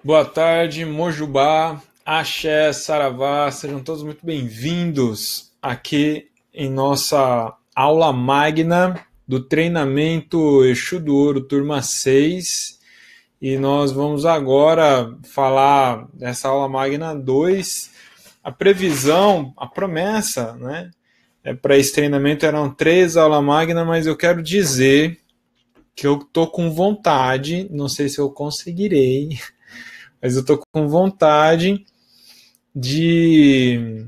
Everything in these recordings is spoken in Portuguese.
Boa tarde, Mojubá, Axé, Saravá, sejam todos muito bem-vindos aqui em nossa aula magna do treinamento Exu do Ouro, turma 6. E nós vamos agora falar dessa aula magna 2. A previsão, a promessa, né? Para esse treinamento eram 3 aulas magna, mas eu quero dizer que eu estou com vontade, não sei se eu conseguirei, mas eu estou com vontade de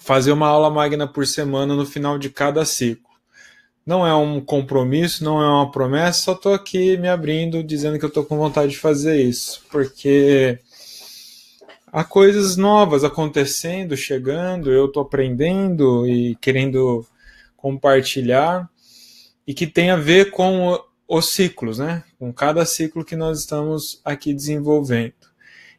fazer uma aula magna por semana no final de cada ciclo. Não é um compromisso, não é uma promessa, só estou aqui me abrindo, dizendo que eu estou com vontade de fazer isso, porque há coisas novas acontecendo, chegando, eu estou aprendendo e querendo compartilhar, e que tem a ver com os ciclos, né? Com cada ciclo que nós estamos aqui desenvolvendo.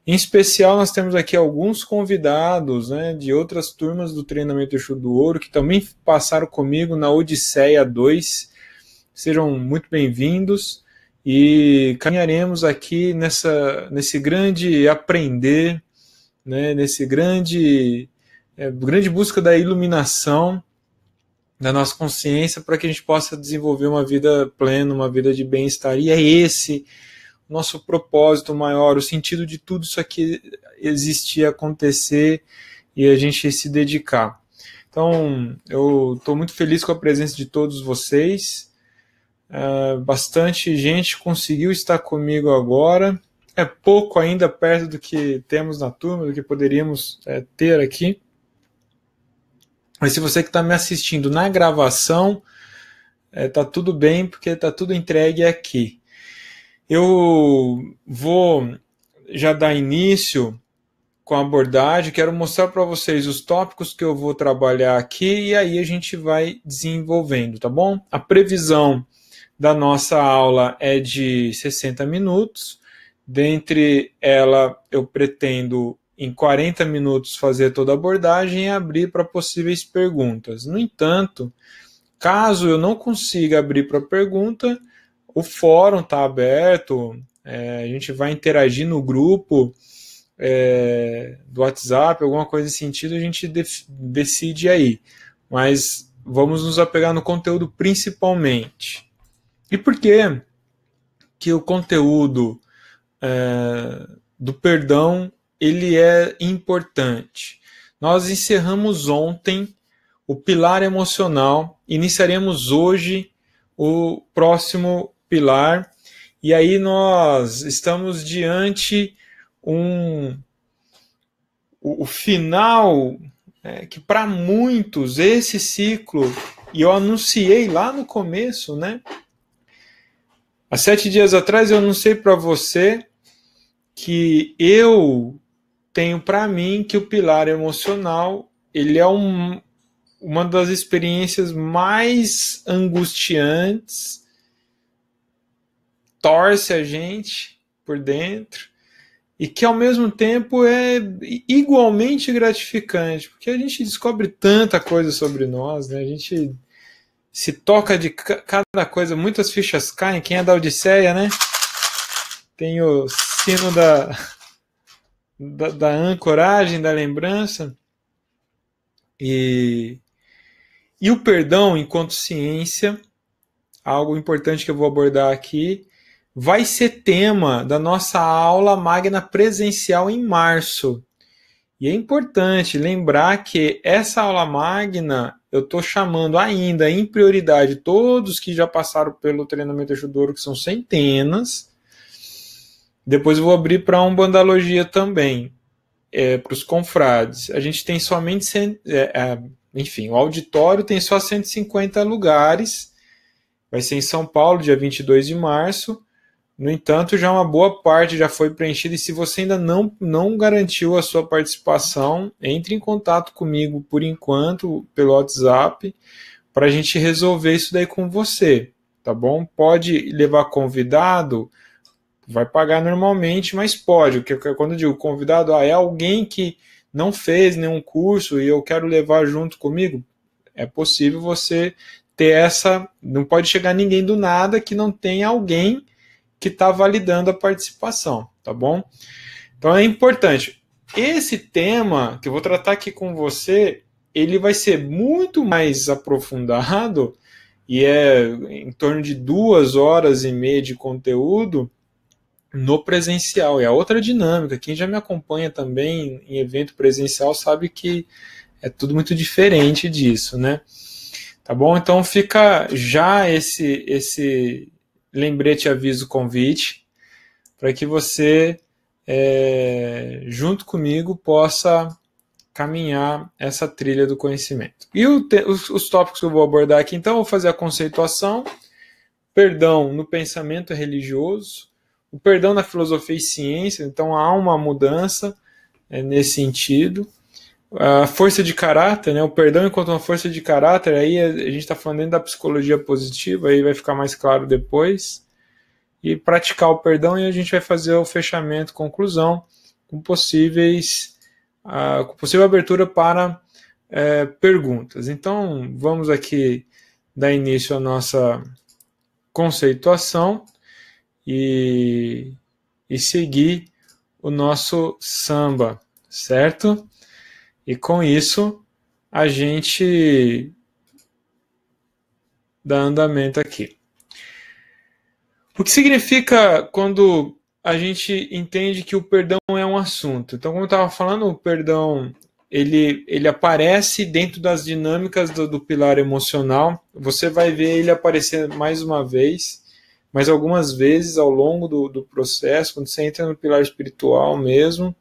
Em especial, nós temos aqui alguns convidados, né, de outras turmas do treinamento Exu do Ouro, que também passaram comigo na Odisseia 2. Sejam muito bem-vindos e caminharemos aqui nesse grande aprender, né, nesse grande busca da iluminação da nossa consciência para que a gente possa desenvolver uma vida plena, uma vida de bem-estar. E é esse nosso propósito maior, o sentido de tudo isso aqui existir, acontecer e a gente se dedicar. Então, eu estou muito feliz com a presença de todos vocês. Bastante gente conseguiu estar comigo agora. É pouco ainda perto do que temos na turma, do que poderíamos ter aqui. Mas se você que está me assistindo na gravação, tá tudo bem, porque está tudo entregue aqui. Eu vou já dar início com a abordagem, quero mostrar para vocês os tópicos que eu vou trabalhar aqui e aí a gente vai desenvolvendo, tá bom? A previsão da nossa aula é de 60 minutos, dentre ela eu pretendo em 40 minutos fazer toda a abordagem e abrir para possíveis perguntas. No entanto, caso eu não consiga abrir para pergunta, o fórum está aberto, a gente vai interagir no grupo do WhatsApp, alguma coisa nesse sentido, a gente decide aí. Mas vamos nos apegar no conteúdo principalmente. E por que o conteúdo do perdão ele é importante? Nós encerramos ontem o pilar emocional, iniciaremos hoje o próximo pilar, e aí nós estamos diante o final, que para muitos esse ciclo, e eu anunciei lá no começo, né? Há 7 dias atrás eu anunciei para você que eu tenho para mim que o pilar emocional ele é uma das experiências mais angustiantes, torce a gente por dentro, e que ao mesmo tempo é igualmente gratificante, porque a gente descobre tanta coisa sobre nós, né? A gente se toca de cada coisa, muitas fichas caem. Quem é da Odisseia, né? Tem o sino da ancoragem, da lembrança, e o perdão enquanto ciência, algo importante que eu vou abordar aqui, vai ser tema da nossa aula magna presencial em março. E é importante lembrar que essa aula magna eu estou chamando ainda em prioridade todos que já passaram pelo treinamento Exu do Ouro, que são centenas. Depois eu vou abrir para a Umbandalogia também, para os confrades. A gente tem somente... enfim, o auditório tem só 150 lugares. Vai ser em São Paulo, dia 22 de março. No entanto, já uma boa parte já foi preenchida, e se você ainda não garantiu a sua participação, entre em contato comigo por enquanto, pelo WhatsApp, para a gente resolver isso daí com você, tá bom? Pode levar convidado, vai pagar normalmente, mas pode, porque quando eu digo convidado, é alguém que não fez nenhum curso e eu quero levar junto comigo, é possível você ter essa, não pode chegar ninguém do nada que não tenha alguém que está validando a participação, tá bom? Então é importante. Esse tema que eu vou tratar aqui com você, ele vai ser muito mais aprofundado e é em torno de 2 horas e meia de conteúdo no presencial. É a outra dinâmica. Quem já me acompanha também em evento presencial sabe que é tudo muito diferente disso, né? Tá bom? Então fica já esse lembrete, aviso, convite, para que você, junto comigo, possa caminhar essa trilha do conhecimento. E os tópicos que eu vou abordar aqui, então, eu vou fazer a conceituação, perdão no pensamento religioso, o perdão na filosofia e ciência, então há uma mudança nesse sentido. A força de caráter, né? O perdão enquanto uma força de caráter, aí a gente está falando dentro da psicologia positiva, aí vai ficar mais claro depois. E praticar o perdão, e a gente vai fazer o fechamento, conclusão, com possível abertura para perguntas. Então, vamos aqui dar início à nossa conceituação e seguir o nosso samba, certo? E com isso, a gente dá andamento aqui. O que significa quando a gente entende que o perdão é um assunto? Então, como eu estava falando, o perdão ele aparece dentro das dinâmicas do pilar emocional. Você vai ver ele aparecer mais uma vez, mas algumas vezes ao longo do processo, quando você entra no pilar espiritual mesmo.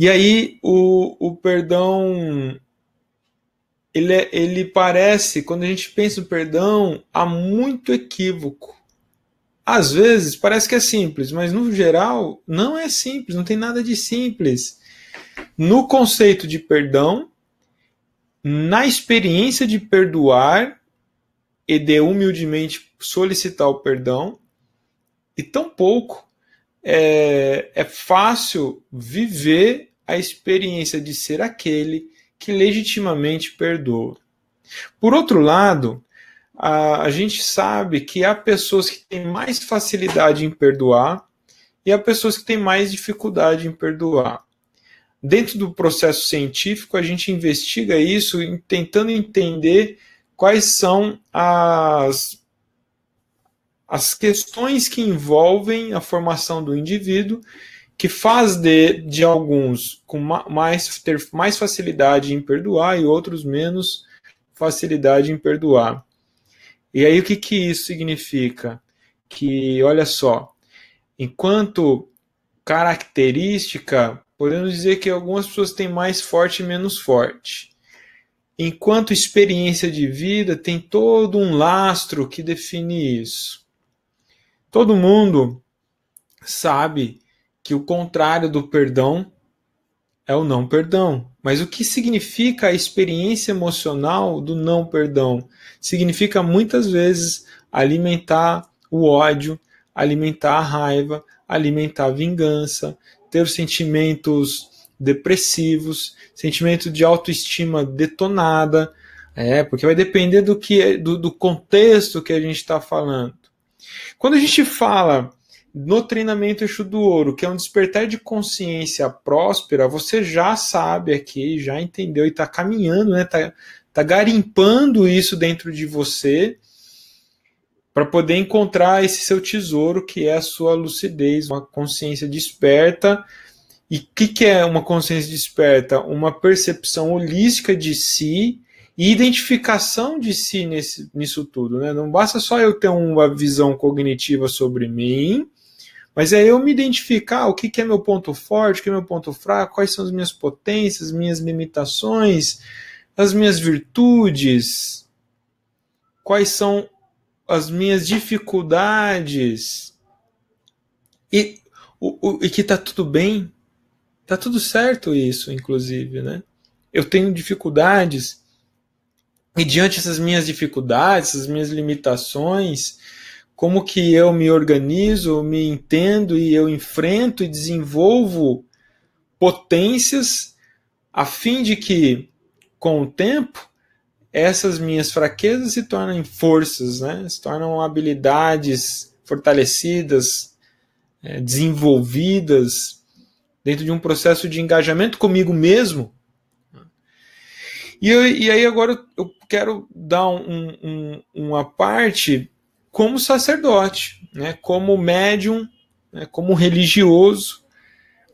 E aí o perdão, ele parece, quando a gente pensa no perdão, há muito equívoco. Às vezes parece que é simples, mas no geral não é simples, não tem nada de simples. No conceito de perdão, na experiência de perdoar e de humildemente solicitar o perdão, e tampouco é fácil viver a experiência de ser aquele que legitimamente perdoa. Por outro lado, a gente sabe que há pessoas que têm mais facilidade em perdoar e há pessoas que têm mais dificuldade em perdoar. Dentro do processo científico, a gente investiga isso tentando entender quais são as questões que envolvem a formação do indivíduo, que faz de alguns ter mais facilidade em perdoar e outros menos facilidade em perdoar. E aí o que isso significa? Que, olha só, enquanto característica, podemos dizer que algumas pessoas têm mais forte e menos forte. Enquanto experiência de vida, tem todo um lastro que define isso. Todo mundo sabe que o contrário do perdão é o não perdão. Mas o que significa a experiência emocional do não perdão? Significa muitas vezes alimentar o ódio, alimentar a raiva, alimentar a vingança, ter sentimentos depressivos, sentimento de autoestima detonada, porque vai depender do contexto que a gente está falando. Quando a gente fala no treinamento Eixo do Ouro, que é um despertar de consciência próspera, você já sabe aqui, já entendeu e está caminhando, né? Tá garimpando isso dentro de você para poder encontrar esse seu tesouro, que é a sua lucidez, uma consciência desperta. E o que é uma consciência desperta? Uma percepção holística de si e identificação de si nisso tudo, né? Não basta só eu ter uma visão cognitiva sobre mim, mas é eu me identificar o que é meu ponto forte, o que é meu ponto fraco, quais são as minhas potências, minhas limitações, as minhas virtudes, quais são as minhas dificuldades, e que tá tudo bem, tá tudo certo isso, inclusive, né? Eu tenho dificuldades, e diante dessas minhas dificuldades, essas minhas limitações, como que eu me organizo, me entendo e eu enfrento e desenvolvo potências a fim de que, com o tempo, essas minhas fraquezas se tornem forças, né? Se tornam habilidades fortalecidas, desenvolvidas, dentro de um processo de engajamento comigo mesmo. E aí agora eu quero dar uma parte como sacerdote, né, como médium, né, como religioso.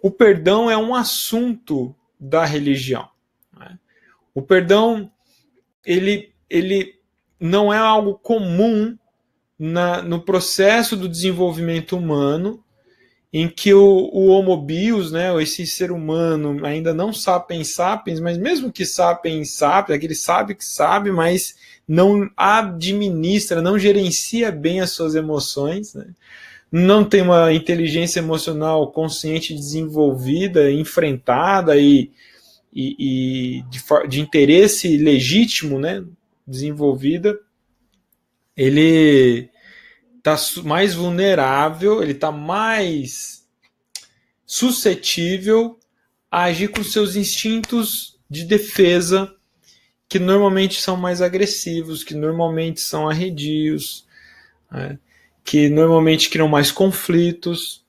O perdão é um assunto da religião. Né? O perdão, ele não é algo comum no processo do desenvolvimento humano, em que o homo bios, né, esse ser humano ainda não sapiens sapiens, mas mesmo que sapiens sapiens, aquele sabe que sabe, mas não administra, não gerencia bem as suas emoções, né? Não tem uma inteligência emocional consciente, desenvolvida, enfrentada e de interesse legítimo, né, desenvolvida, ele está mais vulnerável, ele está mais suscetível a agir com seus instintos de defesa, que normalmente são mais agressivos, que normalmente são arredios, né, que normalmente criam mais conflitos.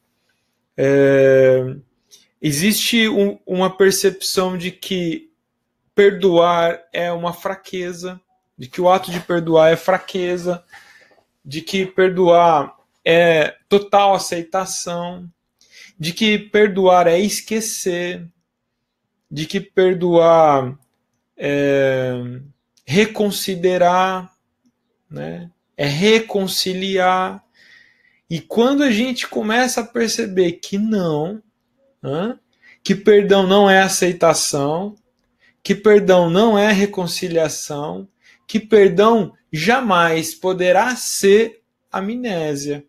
Existe uma percepção de que perdoar é uma fraqueza, de que o ato de perdoar é fraqueza, de que perdoar é total aceitação, de que perdoar é esquecer, de que perdoar é reconsiderar, né? É reconciliar. E quando a gente começa a perceber que não, que perdão não é aceitação, que perdão não é reconciliação, que perdão jamais poderá ser amnésia.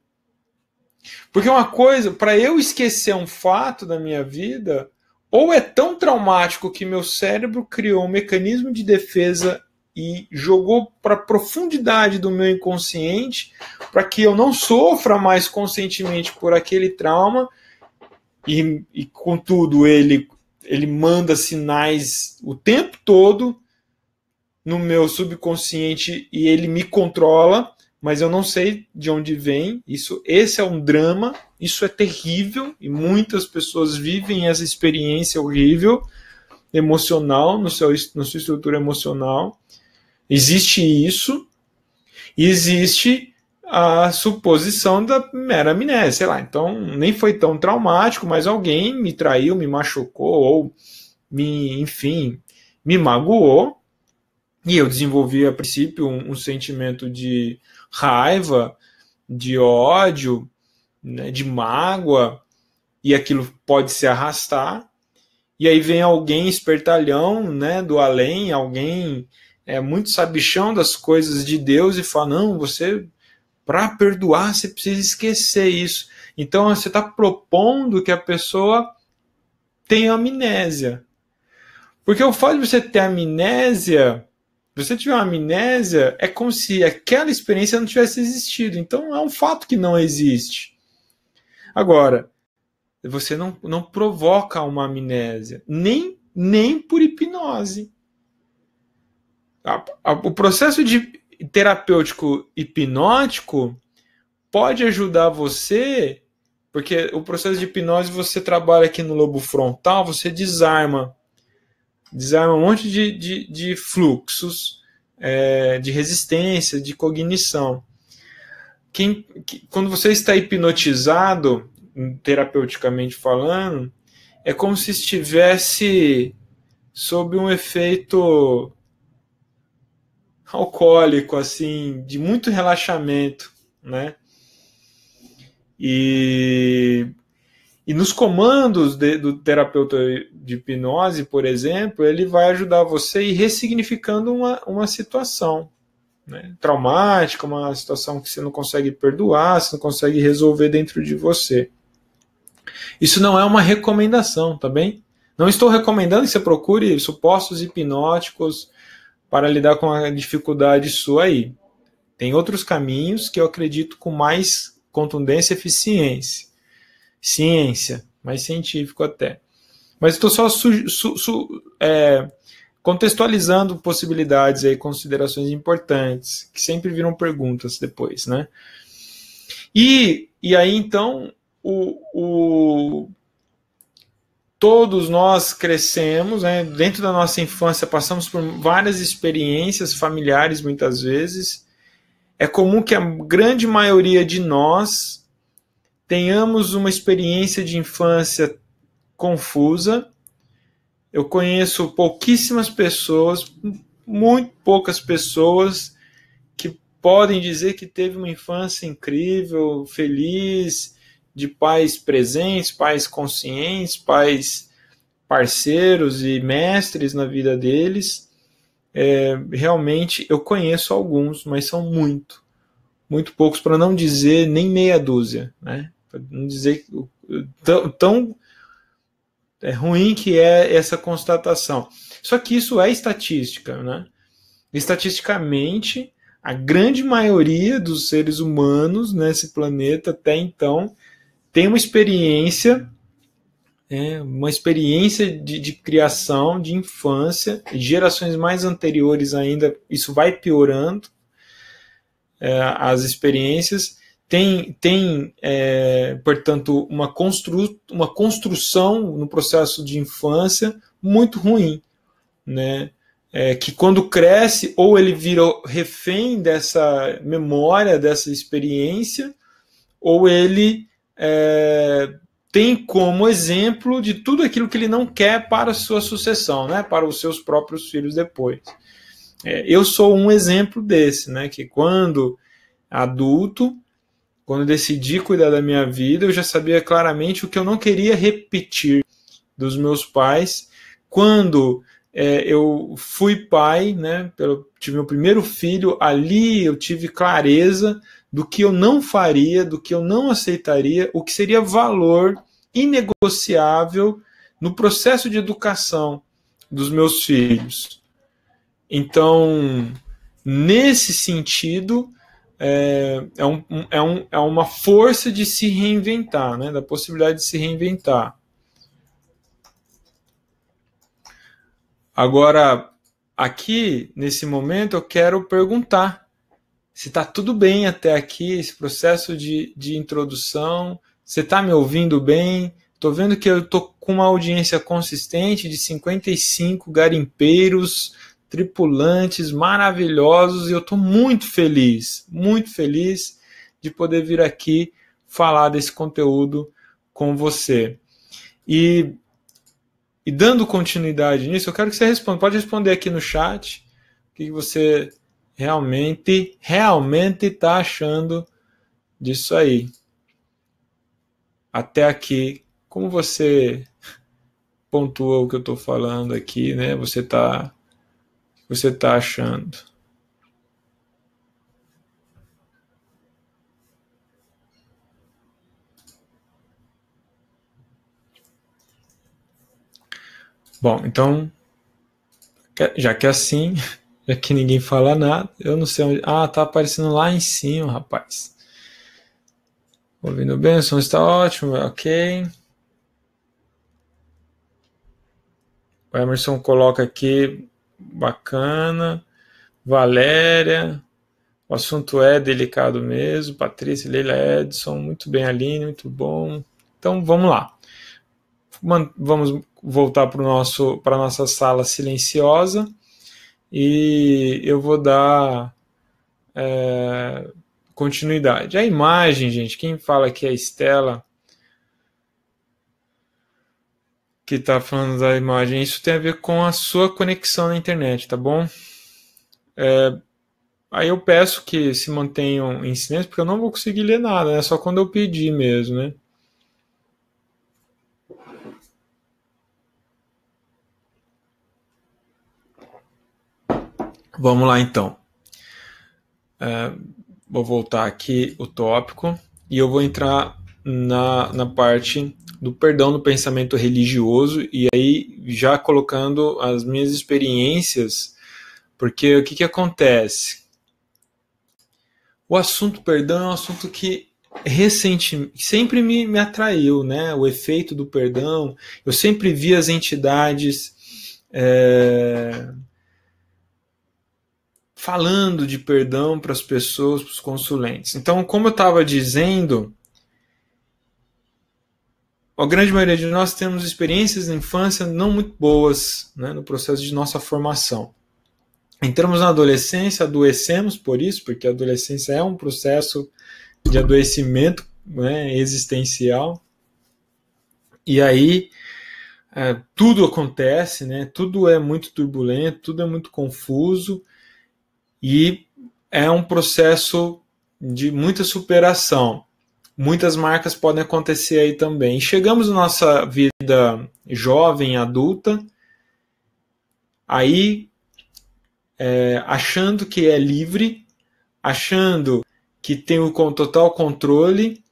Porque uma coisa, para eu esquecer um fato da minha vida, ou é tão traumático que meu cérebro criou um mecanismo de defesa e jogou para a profundidade do meu inconsciente, para que eu não sofra mais conscientemente por aquele trauma, e contudo ele manda sinais o tempo todo no meu subconsciente e ele me controla, mas eu não sei de onde vem. Esse é um drama, isso é terrível, e muitas pessoas vivem essa experiência horrível, emocional, na sua estrutura emocional. Existe isso, e existe a suposição da mera amnésia, sei lá, então nem foi tão traumático, mas alguém me traiu, me machucou, ou enfim, me magoou, e eu desenvolvi a princípio um sentimento de raiva, de ódio, né, de mágoa, e aquilo pode se arrastar, e aí vem alguém espertalhão, né, do além, alguém muito sabichão das coisas de Deus, e fala, não, você, para perdoar, você precisa esquecer isso. Então você está propondo que a pessoa tenha amnésia. Porque o fato de você ter amnésia, se você tiver uma amnésia, é como se aquela experiência não tivesse existido. Então é um fato que não existe. Agora, você não provoca uma amnésia, nem por hipnose. O processo terapêutico hipnótico pode ajudar você, porque o processo de hipnose você trabalha aqui no lobo frontal, você desarma um monte de fluxos, de resistência, de cognição. Quando você está hipnotizado, terapeuticamente falando, é como se estivesse sob um efeito alcoólico, assim, de muito relaxamento, né? E nos comandos do terapeuta de hipnose, por exemplo, ele vai ajudar você a ir ressignificando uma situação, né, traumática, uma situação que você não consegue perdoar, você não consegue resolver dentro de você. Isso não é uma recomendação, tá bem? Não estou recomendando que você procure supostos hipnóticos para lidar com a dificuldade sua aí. Tem outros caminhos que eu acredito com mais contundência e eficiência. Ciência, mais científico até. Mas estou só contextualizando possibilidades aí, considerações importantes, que sempre viram perguntas depois, né? E aí, então, todos nós crescemos, né? Dentro da nossa infância, passamos por várias experiências familiares, muitas vezes. É comum que a grande maioria de nós tenhamos uma experiência de infância confusa. Eu conheço pouquíssimas pessoas, muito poucas pessoas, que podem dizer que teve uma infância incrível, feliz, de pais presentes, pais conscientes, pais parceiros e mestres na vida deles. Realmente eu conheço alguns, mas são muito poucos, para não dizer nem meia dúzia, né? Para não dizer tão ruim que é essa constatação. Só que isso é estatística, né? Estatisticamente, a grande maioria dos seres humanos nesse planeta até então tem uma experiência de criação, de infância, de gerações mais anteriores ainda, isso vai piorando as experiências, portanto, uma construção no processo de infância muito ruim, né? Que quando cresce, ou ele vira refém dessa memória, dessa experiência, ou ele tem como exemplo de tudo aquilo que ele não quer para a sua sucessão, né? Para os seus próprios filhos depois. Eu sou um exemplo desse, né? Que quando adulto, quando decidi cuidar da minha vida, eu já sabia claramente o que eu não queria repetir dos meus pais. Quando eu fui pai, né? Tive meu primeiro filho, ali eu tive clareza do que eu não faria, do que eu não aceitaria, o que seria valor inegociável no processo de educação dos meus filhos. Então, nesse sentido, é uma força de se reinventar, né? Da possibilidade de se reinventar. Agora, aqui, nesse momento, eu quero perguntar se está tudo bem até aqui, esse processo de introdução. Você está me ouvindo bem? Estou vendo que eu estou com uma audiência consistente de 55 garimpeiros, tripulantes maravilhosos, e eu estou muito feliz de poder vir aqui falar desse conteúdo com você. E dando continuidade nisso, eu quero que você responda. Pode responder aqui no chat o que você realmente está achando disso aí. Até aqui, como você pontua o que eu estou falando aqui, né? Você está achando? Bom, então, já que assim, já que ninguém fala nada, eu não sei onde... tá aparecendo lá em cima, rapaz. Ouvindo bem, o som está ótimo, ok. O Emerson coloca aqui, bacana. Valéria, o assunto é delicado mesmo. Patrícia, Leila, Edson, muito bem, Aline, muito bom. Então, vamos lá. Vamos voltar para a nossa sala silenciosa e eu vou dar continuidade. A imagem, gente, quem fala aqui é a Estela, que está falando da imagem. Isso tem a ver com a sua conexão na internet, tá bom? Aí eu peço que se mantenham em silêncio, porque eu não vou conseguir ler nada, né? Só quando eu pedir mesmo, né? Vamos lá, então. Vou voltar aqui o tópico e eu vou entrar na parte do perdão no pensamento religioso, e aí já colocando as minhas experiências, porque o que acontece? O assunto perdão é um assunto que recentemente sempre me atraiu, né? O efeito do perdão. Eu sempre vi as entidades falando de perdão para as pessoas, para os consulentes. Então, como eu estava dizendo, a grande maioria de nós temos experiências na infância não muito boas, né, no processo de nossa formação. Entramos na adolescência, adoecemos por isso, porque a adolescência é um processo de adoecimento, né, existencial. E aí tudo acontece, né, tudo é muito turbulento, tudo é muito confuso, e é um processo de muita superação. Muitas marcas podem acontecer aí também. Chegamos na nossa vida jovem, adulta, aí achando que é livre, achando que tem o total controle,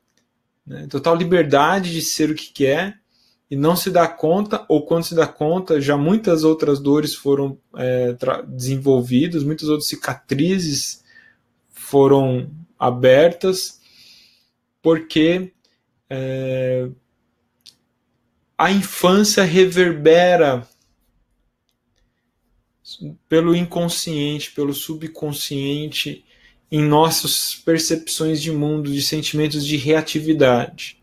né, total liberdade de ser o que quer, e não se dá conta, ou quando se dá conta, já muitas outras dores foram desenvolvidas, muitas outras cicatrizes foram abertas, porque a infância reverbera pelo inconsciente, pelo subconsciente, em nossas percepções de mundo, de sentimentos de reatividade.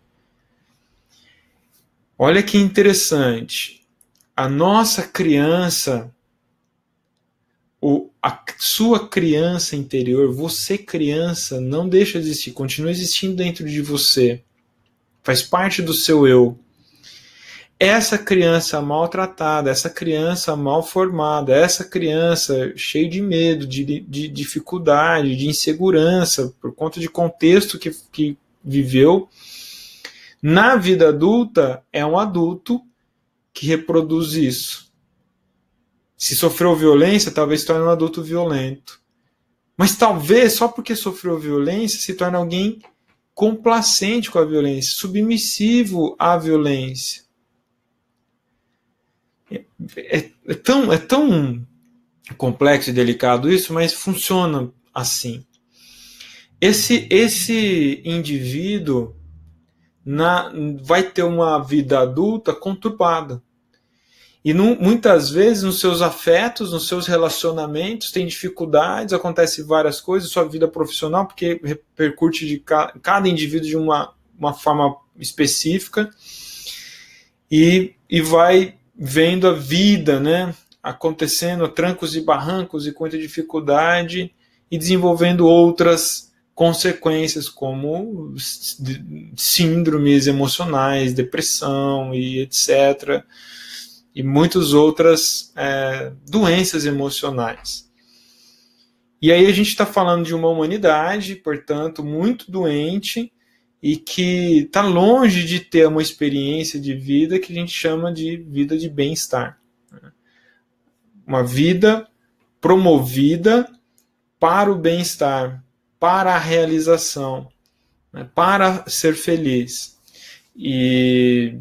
Olha que interessante. A nossa criança, a sua criança interior, você criança, não deixa de existir, continua existindo dentro de você. Faz parte do seu eu. Essa criança maltratada, essa criança mal formada, essa criança cheia de medo, de dificuldade, de insegurança, por conta de contexto que viveu, na vida adulta é um adulto que reproduz isso. Se sofreu violência, talvez se torne um adulto violento. Mas talvez, só porque sofreu violência, se torne alguém complacente com a violência, submissivo à violência. É tão complexo e delicado isso, mas funciona assim. Esse indivíduo vai ter uma vida adulta conturbada. E muitas vezes nos seus afetos, nos seus relacionamentos, tem dificuldades, acontece várias coisas, sua vida profissional, porque repercute de cada indivíduo de uma forma específica, e vai vendo a vida, né, acontecendo a trancos e barrancos e com muita dificuldade, e desenvolvendo outras consequências, como síndromes emocionais, depressão e etc., e muitas outras doenças emocionais. E aí a gente está falando de uma humanidade, portanto, muito doente e que está longe de ter uma experiência de vida que a gente chama de vida de bem-estar. Uma vida promovida para o bem-estar, para a realização, né, para ser feliz. E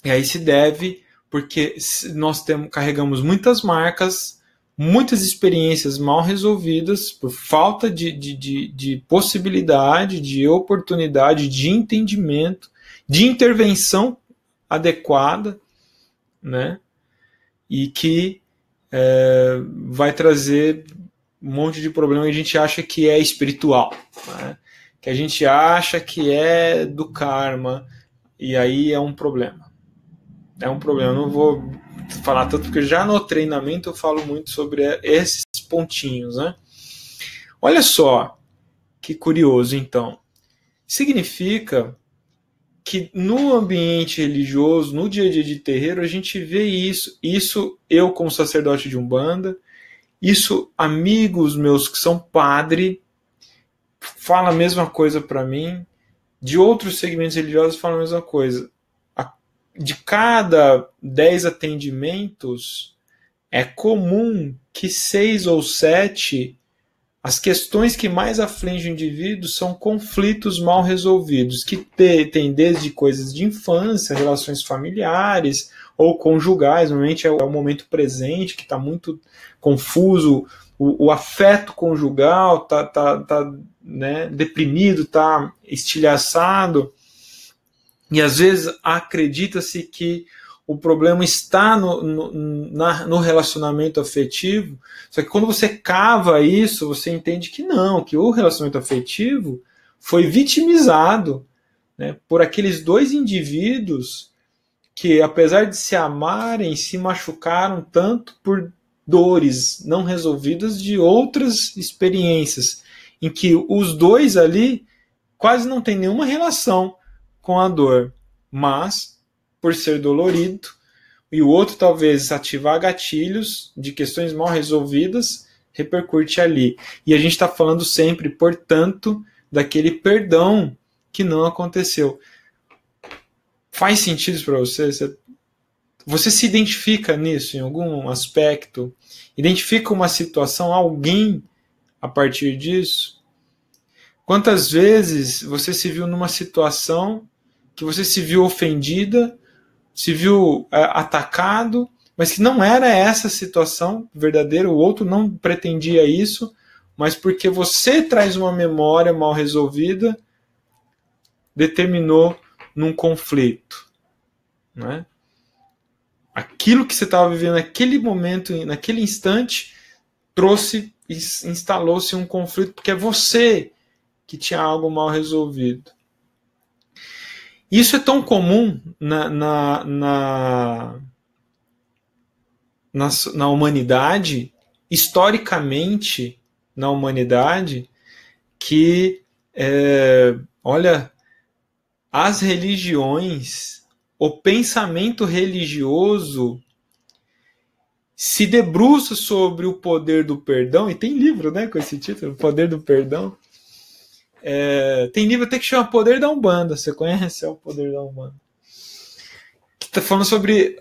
aí se deve porque nós carregamos muitas marcas, muitas experiências mal resolvidas por falta de possibilidade, de oportunidade, de entendimento, de intervenção adequada, né? E que vai trazer um monte de problema que a gente acha que é espiritual, né? Que a gente acha que é do karma, e aí é um problema. É um problema. Eu não vou falar tanto, porque já no treinamento eu falo muito sobre esses pontinhos, né? Olha só que curioso, então. Significa que no ambiente religioso, no dia a dia de terreiro, a gente vê isso. Isso eu, como sacerdote de Umbanda, isso amigos meus que são padre, falam a mesma coisa para mim, de outros segmentos religiosos falam a mesma coisa. De cada 10 atendimentos, é comum que 6 ou 7, as questões que mais afligem o indivíduo são conflitos mal resolvidos, que tem desde coisas de infância, relações familiares ou conjugais. Normalmente é o momento presente que está muito confuso, o afeto conjugal está né, deprimido, está estilhaçado. E às vezes acredita-se que o problema está no relacionamento afetivo. Só que quando você cava isso, você entende que não, que o relacionamento afetivo foi vitimizado, né, por aqueles dois indivíduos que, apesar de se amarem, se machucaram tanto por dores não resolvidas de outras experiências, em que os dois ali quase não tem nenhuma relação com a dor, mas, por ser dolorido, e o outro talvez ativar gatilhos de questões mal resolvidas, repercute ali. E a gente está falando sempre, portanto, daquele perdão que não aconteceu. Faz sentido para você? Você se identifica nisso em algum aspecto? Identifica uma situação, alguém a partir disso? Quantas vezes você se viu numa situação que você se viu ofendida, se viu atacado, mas que não era essa situação verdadeira, o outro não pretendia isso, mas porque você traz uma memória mal resolvida, determinou num conflito, né? Aquilo que você estava vivendo naquele momento, naquele instante, instalou-se um conflito, porque é você que tinha algo mal resolvido. Isso é tão comum na humanidade, historicamente na humanidade, que, olha, as religiões, o pensamento religioso se debruça sobre o poder do perdão, e tem livro, né, com esse título, O Poder do Perdão. Tem livro até que chama Poder da Umbanda. Você conhece o Poder da Umbanda? Que está falando sobre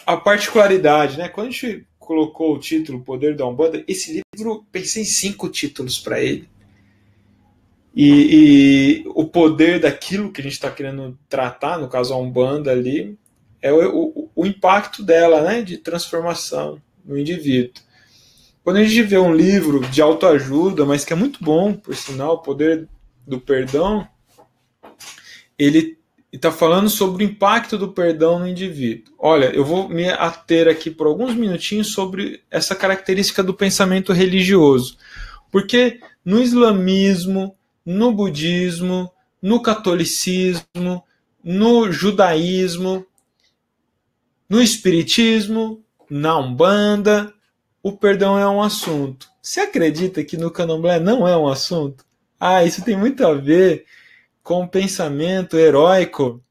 a particularidade, né? Quando a gente colocou o título Poder da Umbanda, esse livro, pensei em 5 títulos para ele. E o poder daquilo que a gente está querendo tratar, no caso a Umbanda ali, é o impacto dela, né, de transformação no indivíduo. Quando a gente vê um livro de autoajuda, mas que é muito bom, por sinal, O Poder do Perdão, ele está falando sobre o impacto do perdão no indivíduo. Olha, eu vou me ater aqui por alguns minutinhos sobre essa característica do pensamento religioso. Porque no islamismo, no budismo, no catolicismo, no judaísmo, no espiritismo, na Umbanda, o perdão é um assunto. Você acredita que no candomblé não é um assunto? Isso tem muito a ver com o pensamento heróico,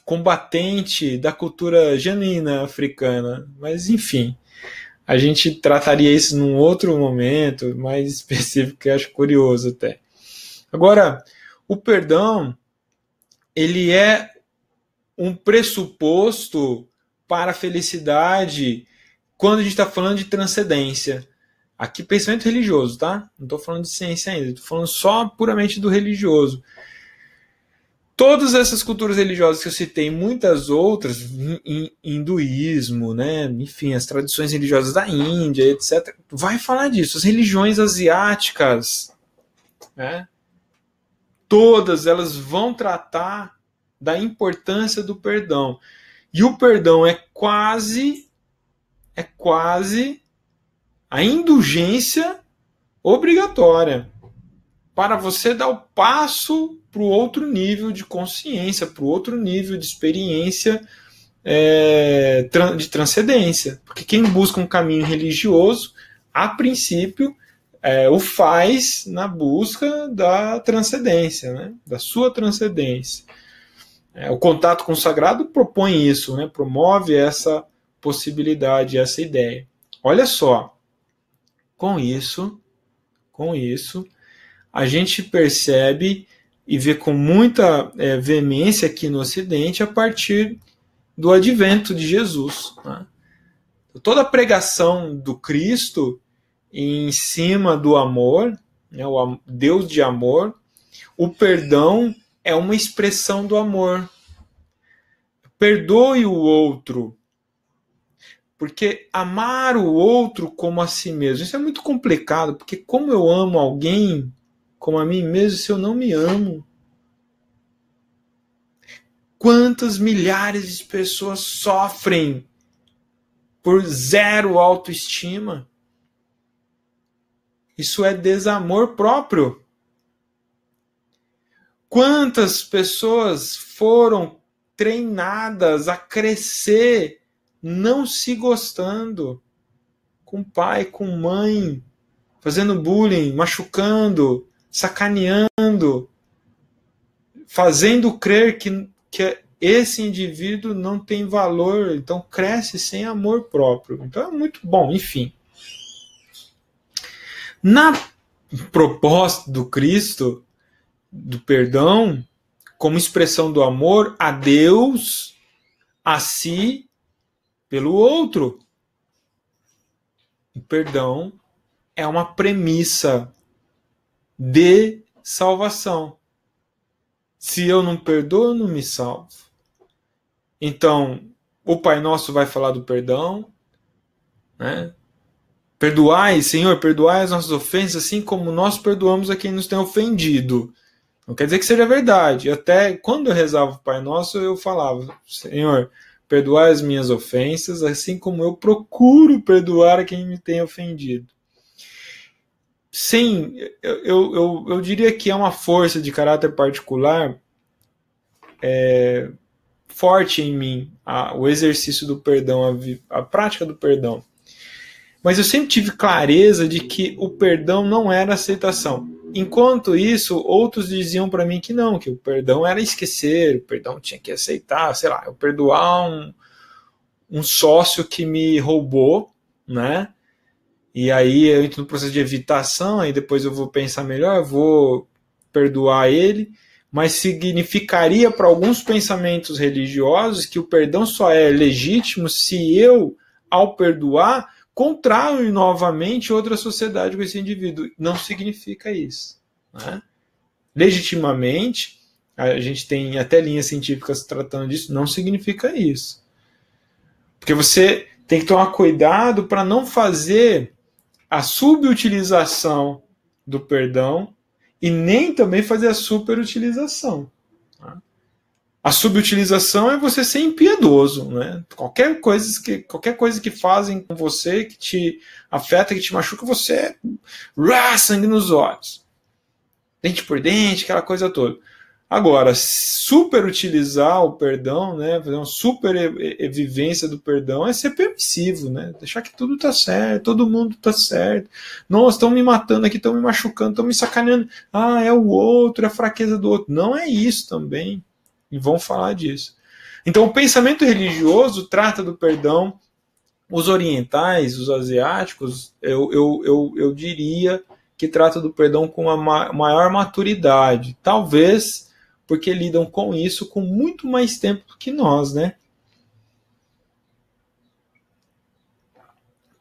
combatente da cultura genuína africana. Mas, enfim, a gente trataria isso num outro momento, mais específico, que eu acho curioso até. Agora, o perdão, ele é um pressuposto para a felicidade quando a gente está falando de transcendência. Aqui, pensamento religioso, tá? Não estou falando de ciência ainda, estou falando só puramente do religioso. Todas essas culturas religiosas que eu citei, muitas outras, hinduísmo, né? Enfim, as tradições religiosas da Índia, etc., vai falar disso. As religiões asiáticas, né? Todas elas vão tratar da importância do perdão. E o perdão é quase a indulgência obrigatória para você dar o passo para o outro nível de consciência, para o outro nível de experiência de transcendência. Porque quem busca um caminho religioso, a princípio, o faz na busca da transcendência, né? Da sua transcendência. O contato com o sagrado propõe isso, né? Promove essa possibilidade, essa ideia. Olha só, com isso, a gente percebe e vê com muita veemência aqui no Ocidente a partir do advento de Jesus, né? Toda a pregação do Cristo em cima do amor, né, o Deus de amor, o perdão é uma expressão do amor. Perdoe o outro, porque amar o outro como a si mesmo, isso é muito complicado, porque como eu amo alguém como a mim mesmo se eu não me amo? Quantas milhares de pessoas sofrem por zero autoestima? Isso é desamor próprio. Quantas pessoas foram treinadas a crescer não se gostando, com pai, com mãe, fazendo bullying, machucando, sacaneando, fazendo crer que esse indivíduo não tem valor, então cresce sem amor próprio. Então é muito bom, enfim. Na proposta do Cristo, do perdão, como expressão do amor a Deus, a si, pelo outro. O perdão é uma premissa de salvação. Se eu não perdoo, eu não me salvo. Então, o Pai Nosso vai falar do perdão, né? Perdoai, Senhor, perdoai as nossas ofensas, assim como nós perdoamos a quem nos tem ofendido. Não quer dizer que seja verdade. Até quando eu rezava o Pai Nosso, eu falava, Senhor, perdoai as minhas ofensas, assim como eu procuro perdoar a quem me tem ofendido. Sim, eu diria que é uma força de caráter particular forte em mim, o exercício do perdão, a prática do perdão. Mas eu sempre tive clareza de que o perdão não era aceitação. Enquanto isso, outros diziam para mim que não, que o perdão era esquecer, o perdão tinha que aceitar, sei lá, eu perdoar um sócio que me roubou, né? E aí eu entro no processo de evitação, aí depois eu vou pensar melhor, eu vou perdoar ele, mas significaria para alguns pensamentos religiosos que o perdão só é legítimo se eu, ao perdoar, contraio novamente outra sociedade com esse indivíduo. Não significa isso, né? Legitimamente, a gente tem até linhas científicas tratando disso, não significa isso. Porque você tem que tomar cuidado para não fazer a subutilização do perdão e nem também fazer a superutilização. A subutilização é você ser impiedoso, né? Qualquer coisa que fazem com você, que te afeta, que te machuca, você sangue nos olhos. Dente por dente, aquela coisa toda. Agora, superutilizar o perdão, né? Fazer uma supervivência do perdão é ser permissivo, né? Deixar que tudo tá certo, todo mundo tá certo. Nossa, estão me matando aqui, estão me machucando, estão me sacaneando. Ah, é o outro, é a fraqueza do outro. Não é isso também. E vão falar disso. Então, o pensamento religioso trata do perdão. Os orientais, os asiáticos, eu diria que trata do perdão com uma maior maturidade. Talvez porque lidam com isso com muito mais tempo do que nós, né?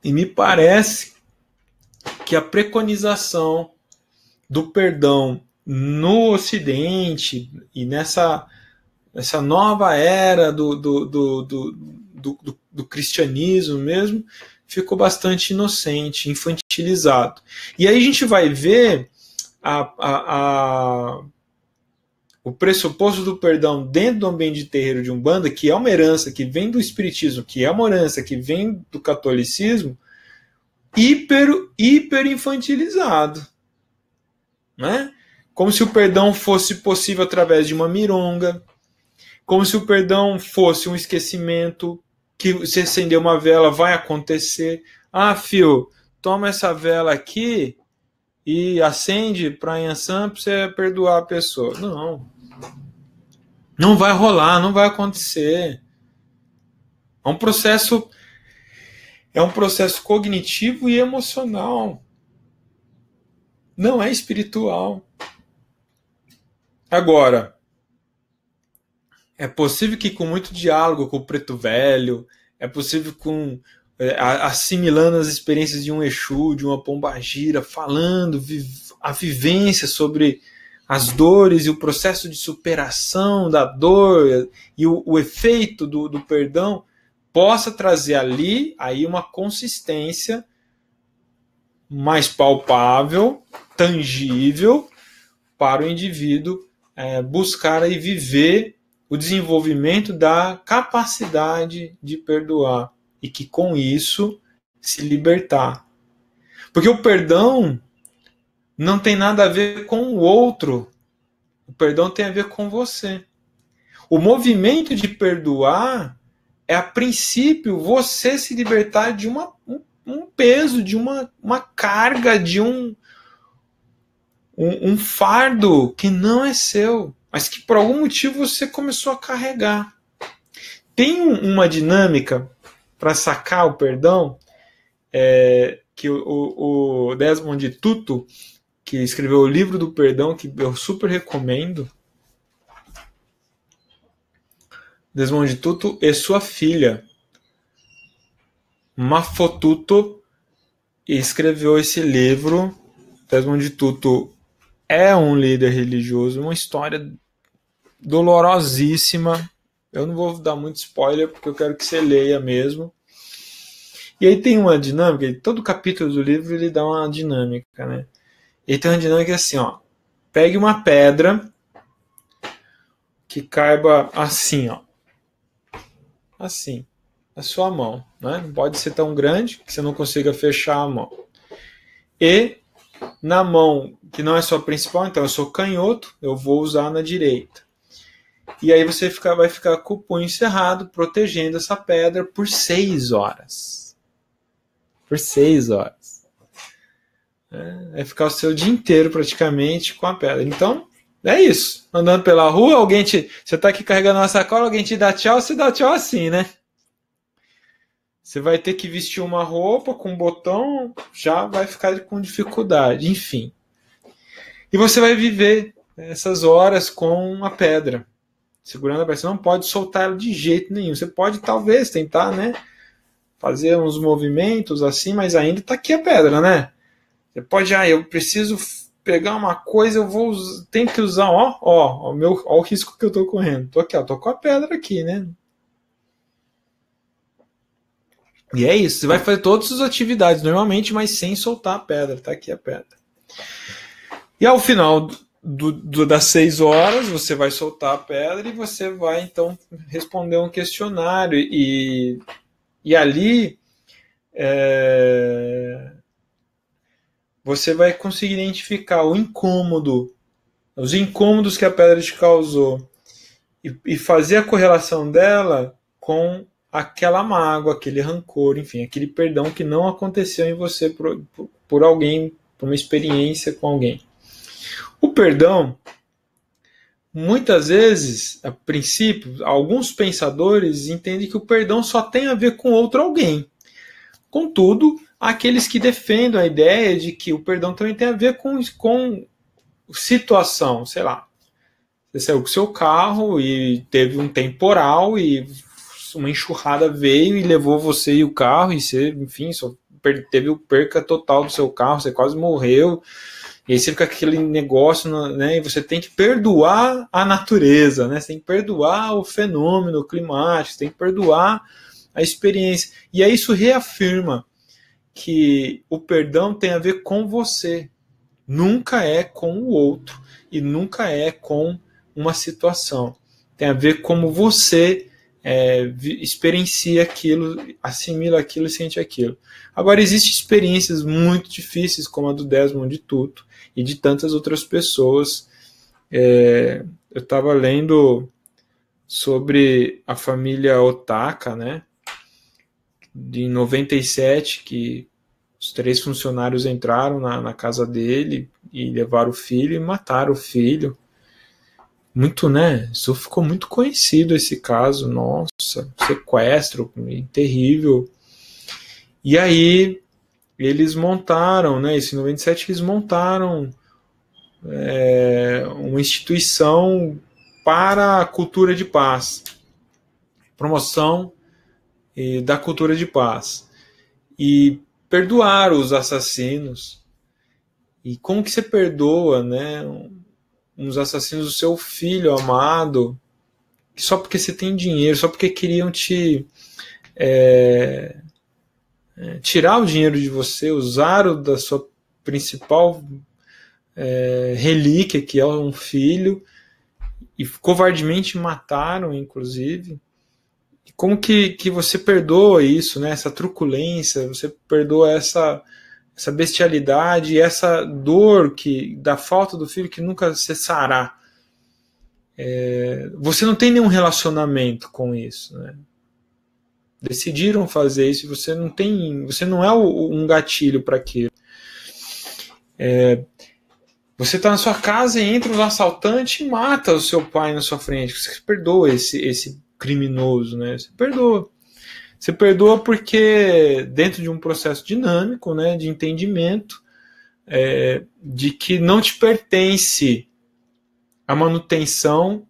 E me parece que a preconização do perdão no Ocidente e nessa nova era do cristianismo mesmo, ficou bastante inocente, infantilizado. E aí a gente vai ver o pressuposto do perdão dentro do ambiente de terreiro de Umbanda, que é uma herança que vem do espiritismo, que é uma herança que vem do catolicismo, hiper infantilizado, né? Como se o perdão fosse possível através de uma mironga, como se o perdão fosse um esquecimento, que se acender uma vela vai acontecer. Ah, filho, toma essa vela aqui e acende para Yansan para você perdoar a pessoa. Não. Não vai rolar, não vai acontecer. É um processo cognitivo e emocional. Não é espiritual. Agora, é possível que com muito diálogo com o preto velho, é possível assimilando as experiências de um Exu, de uma pombagira, falando a vivência sobre as dores e o processo de superação da dor e o efeito do perdão, possa trazer ali aí uma consistência mais palpável, tangível, para o indivíduo buscar e viver o desenvolvimento da capacidade de perdoar e que com isso se libertar. Porque o perdão não tem nada a ver com o outro. O perdão tem a ver com você. O movimento de perdoar é, a princípio, você se libertar de um peso, de uma carga, de um fardo que não é seu, mas que por algum motivo você começou a carregar. Tem uma dinâmica para sacar o perdão, que o Desmond Tutu, que escreveu o livro do perdão, que eu super recomendo, Desmond Tutu e sua filha, Mafotuto, escreveu esse livro. Desmond Tutu é um líder religioso, uma história dolorosíssima. Eu não vou dar muito spoiler, porque eu quero que você leia mesmo. E aí tem uma dinâmica, todo capítulo do livro ele dá uma dinâmica, né? E tem uma dinâmica assim, ó. Pegue uma pedra que caiba assim, ó. Assim, na sua mão, né? Não pode ser tão grande que você não consiga fechar a mão. E na mão que não é sua principal, então eu sou canhoto, eu vou usar na direita. E aí você vai ficar com o punho cerrado, protegendo essa pedra por 6 horas. Por 6 horas. Vai ficar o seu dia inteiro praticamente com a pedra. Então, é isso. Andando pela rua, você está aqui carregando uma sacola, alguém te dá tchau, você dá tchau assim, né? Você vai ter que vestir uma roupa com botão, já vai ficar com dificuldade, enfim. E você vai viver essas horas com a pedra, segurando a pedra. Você não pode soltar ela de jeito nenhum. Você pode, talvez, tentar, né, fazer uns movimentos assim, mas ainda está aqui a pedra, né? Você pode, eu preciso pegar uma coisa, tenho que usar, ó o risco que eu estou correndo. Tô aqui, tô com a pedra aqui, né? E é isso, você vai fazer todas as atividades normalmente, mas sem soltar a pedra, tá aqui a pedra. E ao final das 6 horas, você vai soltar a pedra e você vai então responder um questionário. E ali você vai conseguir identificar os incômodos que a pedra te causou e fazer a correlação dela com aquela mágoa, aquele rancor, enfim, aquele perdão que não aconteceu em você por alguém, por uma experiência com alguém. O perdão, muitas vezes, a princípio, alguns pensadores entendem que o perdão só tem a ver com outro alguém. Contudo, há aqueles que defendem a ideia de que o perdão também tem a ver com situação, sei lá. Você saiu com o seu carro e teve um temporal e uma enxurrada veio e levou você e o carro e você, enfim, só teve perca total do seu carro, você quase morreu. E aí você fica com aquele negócio, né? E você tem que perdoar a natureza, né? Você tem que perdoar o fenômeno climático, você tem que perdoar a experiência. E aí isso reafirma que o perdão tem a ver com você. Nunca é com o outro e nunca é com uma situação. Tem a ver como você experiencia aquilo, assimila aquilo e sente aquilo. Agora, existem experiências muito difíceis, como a do Desmond Tutu e de tantas outras pessoas. Eu estava lendo sobre a família Otaka, né, de 97, que os 3 funcionários entraram na casa dele e levaram o filho e mataram o filho. Muito, né? Isso ficou muito conhecido, esse caso. Nossa, sequestro, terrível. E aí, eles montaram, né? Isso em 97, eles montaram uma instituição para a cultura de paz. Promoção da cultura de paz. E perdoaram os assassinos. E como que você perdoa, né? Uns assassinos do seu filho amado, só porque você tem dinheiro, só porque queriam te tirar o dinheiro de você, usaram da sua principal relíquia, que é um filho, e covardemente mataram, inclusive. Como que você perdoa isso, né? Essa truculência, você perdoa essa bestialidade, essa dor da falta do filho que nunca cessará. Você não tem nenhum relacionamento com isso, né? Decidiram fazer isso, você não é um gatilho para aquilo. Você está na sua casa e entra um assaltante e mata o seu pai na sua frente. Você perdoa esse criminoso, né? Você perdoa. Você perdoa porque dentro de um processo dinâmico, né, de entendimento, de que não te pertence a manutenção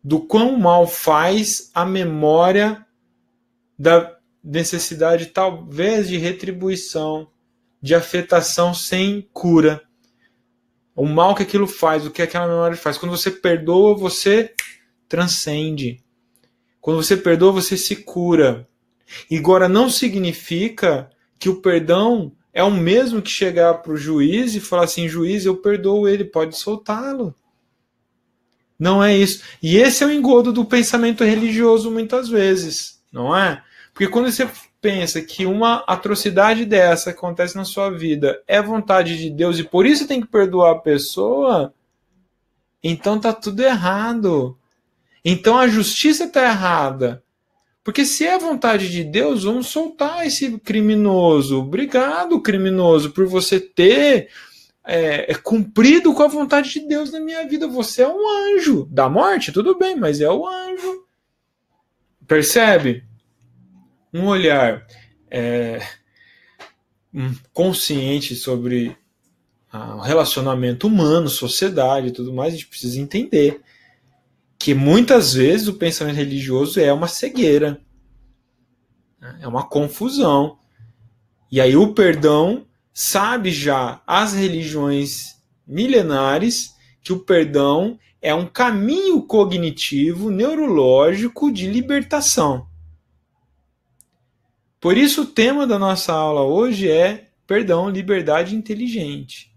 do quão mal faz a memória da necessidade talvez de retribuição, de afetação sem cura. O mal que aquilo faz, o que aquela memória faz. Quando você perdoa, você transcende. Quando você perdoa, você se cura. E agora não significa que o perdão é o mesmo que chegar para o juiz e falar assim, juiz, eu perdoo ele, pode soltá-lo. Não é isso. E esse é o engodo do pensamento religioso muitas vezes, não é? Porque quando você pensa que uma atrocidade dessa acontece na sua vida é vontade de Deus e por isso tem que perdoar a pessoa, então tá tudo errado. Então a justiça tá errada. Porque se é vontade de Deus, vamos soltar esse criminoso. Obrigado, criminoso, por você ter cumprido com a vontade de Deus na minha vida. Você é um anjo. Da morte, tudo bem, mas é o anjo. Percebe? Um olhar consciente sobre o relacionamento humano, sociedade e tudo mais, a gente precisa entender que muitas vezes o pensamento religioso é uma cegueira, é uma confusão. E aí o perdão, sabe já as religiões milenares que o perdão é um caminho cognitivo, neurológico de libertação. Por isso o tema da nossa aula hoje é perdão, liberdade inteligente.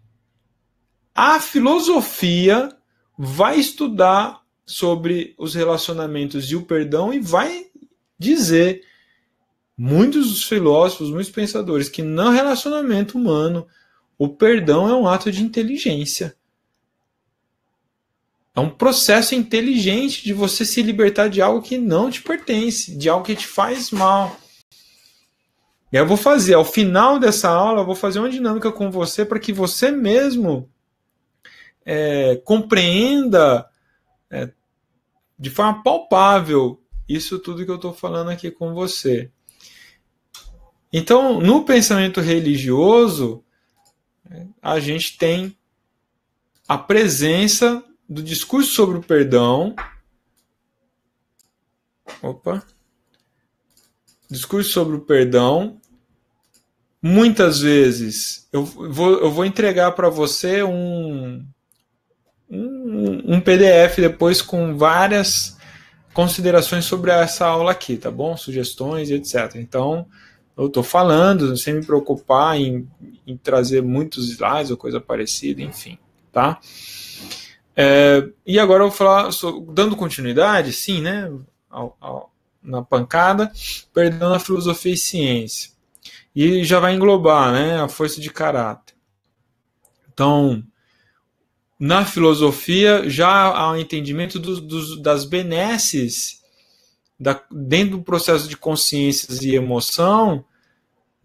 A filosofia vai estudar sobre os relacionamentos e o perdão e vai dizer, muitos dos filósofos, muitos pensadores, que no relacionamento humano o perdão é um ato de inteligência. É um processo inteligente de você se libertar de algo que não te pertence, de algo que te faz mal. E eu vou fazer, ao final dessa aula, eu vou fazer uma dinâmica com você para que você mesmo compreenda de forma palpável isso tudo que eu estou falando aqui com você. Então, no pensamento religioso, a gente tem a presença do discurso sobre o perdão. Discurso sobre o perdão. Muitas vezes, eu vou entregar para você um PDF depois com várias considerações sobre essa aula aqui, tá bom? Sugestões e etc. Então, eu estou falando sem me preocupar em trazer muitos slides ou coisa parecida, enfim, tá? E agora eu vou falar, dando continuidade, sim, né? Na pancada, perdão na filosofia e ciência. E já vai englobar, né, a força de caráter. Então, na filosofia já há um entendimento das benesses dentro do processo de consciências e emoção,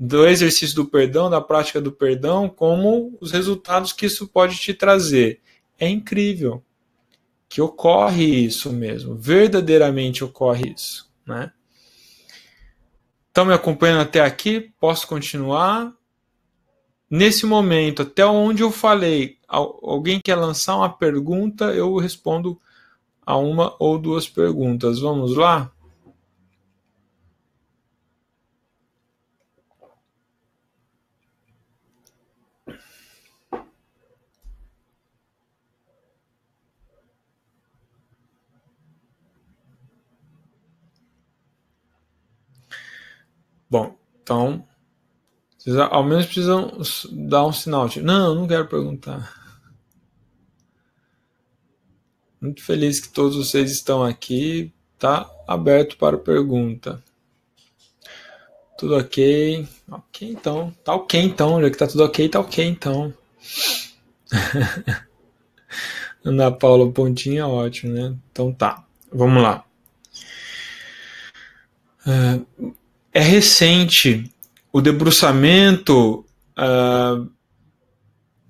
do exercício do perdão, da prática do perdão, como os resultados que isso pode te trazer. É incrível que ocorre isso mesmo, verdadeiramente ocorre isso, né? Estão me acompanhando até aqui? Posso continuar? Nesse momento, até onde eu falei, alguém quer lançar uma pergunta, eu respondo a uma ou duas perguntas. Vamos lá? Bom, então, vocês ao menos precisam dar um sinal. Tipo, não quero perguntar. Muito feliz que todos vocês estão aqui. Tá aberto para pergunta. Tudo ok? Ok, então. Tá ok, então. Já que tá tudo ok, tá ok, então. Ana Paula Pontinha, ótimo, né? Então tá. Vamos lá. É recente o debruçamento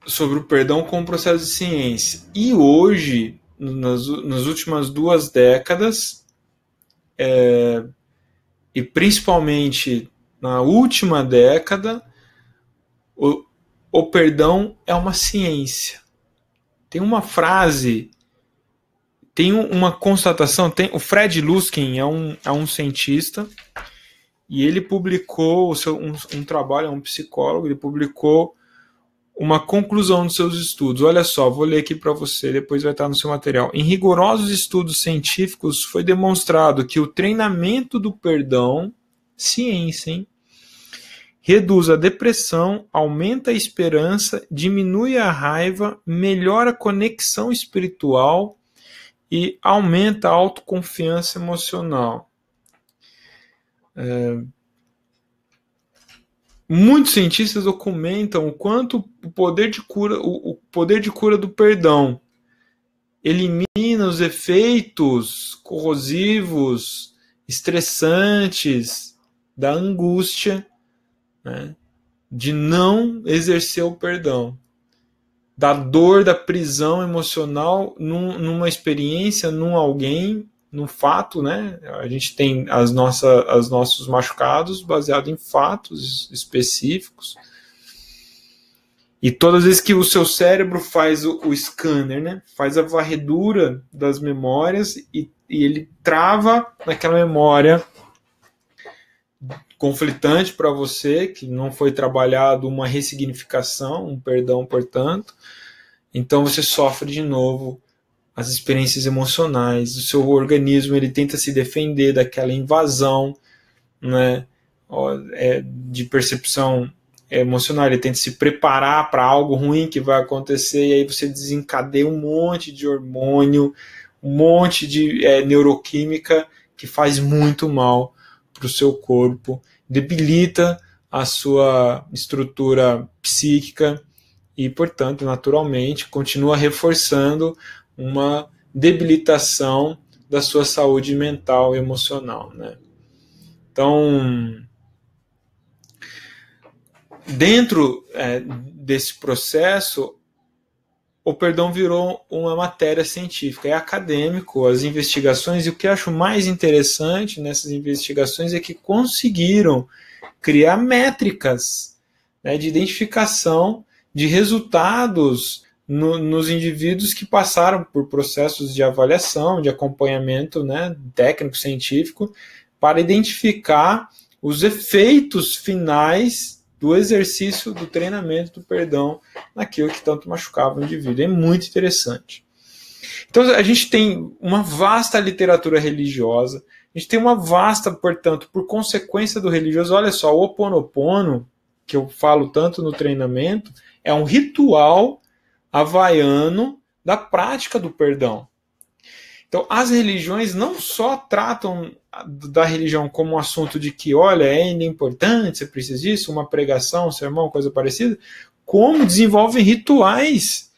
sobre o perdão como processo de ciência. E hoje, nas últimas 2 décadas, e principalmente na última década, o perdão é uma ciência. Tem uma frase, tem uma constatação, o Fred Luskin é um cientista, e ele publicou um trabalho, é um psicólogo, ele publicou uma conclusão dos seus estudos. Olha só, vou ler aqui para você, depois vai estar no seu material. Em rigorosos estudos científicos, foi demonstrado que o treinamento do perdão, ciência, hein, reduz a depressão, aumenta a esperança, diminui a raiva, melhora a conexão espiritual e aumenta a autoconfiança emocional. Muitos cientistas documentam o quanto o poder de cura do perdão elimina os efeitos corrosivos, estressantes da angústia, né, de não exercer o perdão, da dor da prisão emocional numa experiência, num alguém, num fato, né? A gente tem os nossos machucados baseados em fatos específicos. E todas as vezes que o seu cérebro faz o scanner, né? Faz a varredura das memórias e ele trava naquela memória conflitante para você, que não foi trabalhado uma ressignificação, um perdão, portanto, então você sofre de novo as experiências emocionais, o seu organismo ele tenta se defender daquela invasão, né, de percepção emocional, ele tenta se preparar para algo ruim que vai acontecer, e aí você desencadeia um monte de hormônio, um monte de neuroquímica que faz muito mal para o seu corpo, debilita a sua estrutura psíquica e, portanto, naturalmente, continua reforçando uma debilitação da sua saúde mental e emocional, né? Então, dentro desse processo, o perdão virou uma matéria científica, é acadêmico, as investigações, e o que eu acho mais interessante nessas investigações é que conseguiram criar métricas, né, de identificação de resultados nos indivíduos que passaram por processos de avaliação, de acompanhamento, né, técnico-científico, para identificar os efeitos finais do exercício do treinamento do perdão naquilo que tanto machucava o indivíduo. É muito interessante. Então a gente tem uma vasta literatura religiosa, a gente tem uma vasta, portanto, por consequência do religioso, olha só, o Ho Oponopono, que eu falo tanto no treinamento, é um ritual havaiano da prática do perdão. Então, as religiões não só tratam da religião como um assunto de que, olha, é importante, você precisa disso, uma pregação, um sermão, coisa parecida, como desenvolvem rituais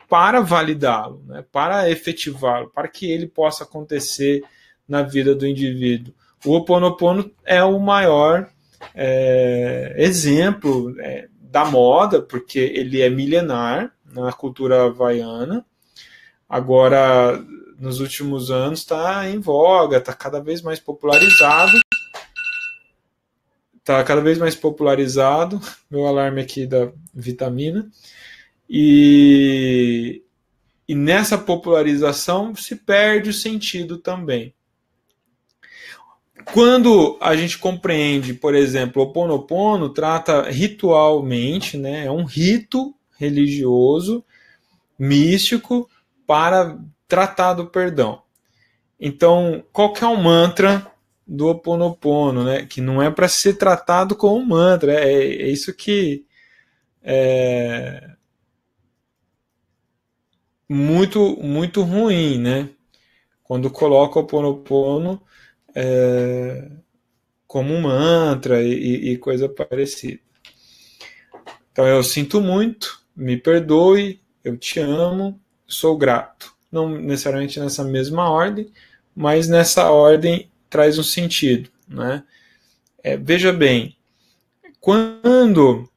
para validá-lo, né, para efetivá-lo, para que ele possa acontecer na vida do indivíduo. O Ho Oponopono é o maior exemplo da moda, porque ele é milenar na cultura havaiana. Agora, nos últimos anos, está em voga, está cada vez mais popularizado. Está cada vez mais popularizado. Meu alarme aqui da vitamina. E nessa popularização se perde o sentido também. Quando a gente compreende, por exemplo, o Ho Oponopono trata ritualmente, né, é um rito religioso, místico, para tratar do perdão. Então, qual que é o mantra do Ho Oponopono, né? Que não é para ser tratado como um mantra, é isso que muito, muito ruim, né? Quando coloca o Ho'oponopono como um mantra e coisa parecida. Então eu sinto muito, me perdoe, eu te amo, sou grato. Não necessariamente nessa mesma ordem, mas nessa ordem traz um sentido, né? Veja bem, quando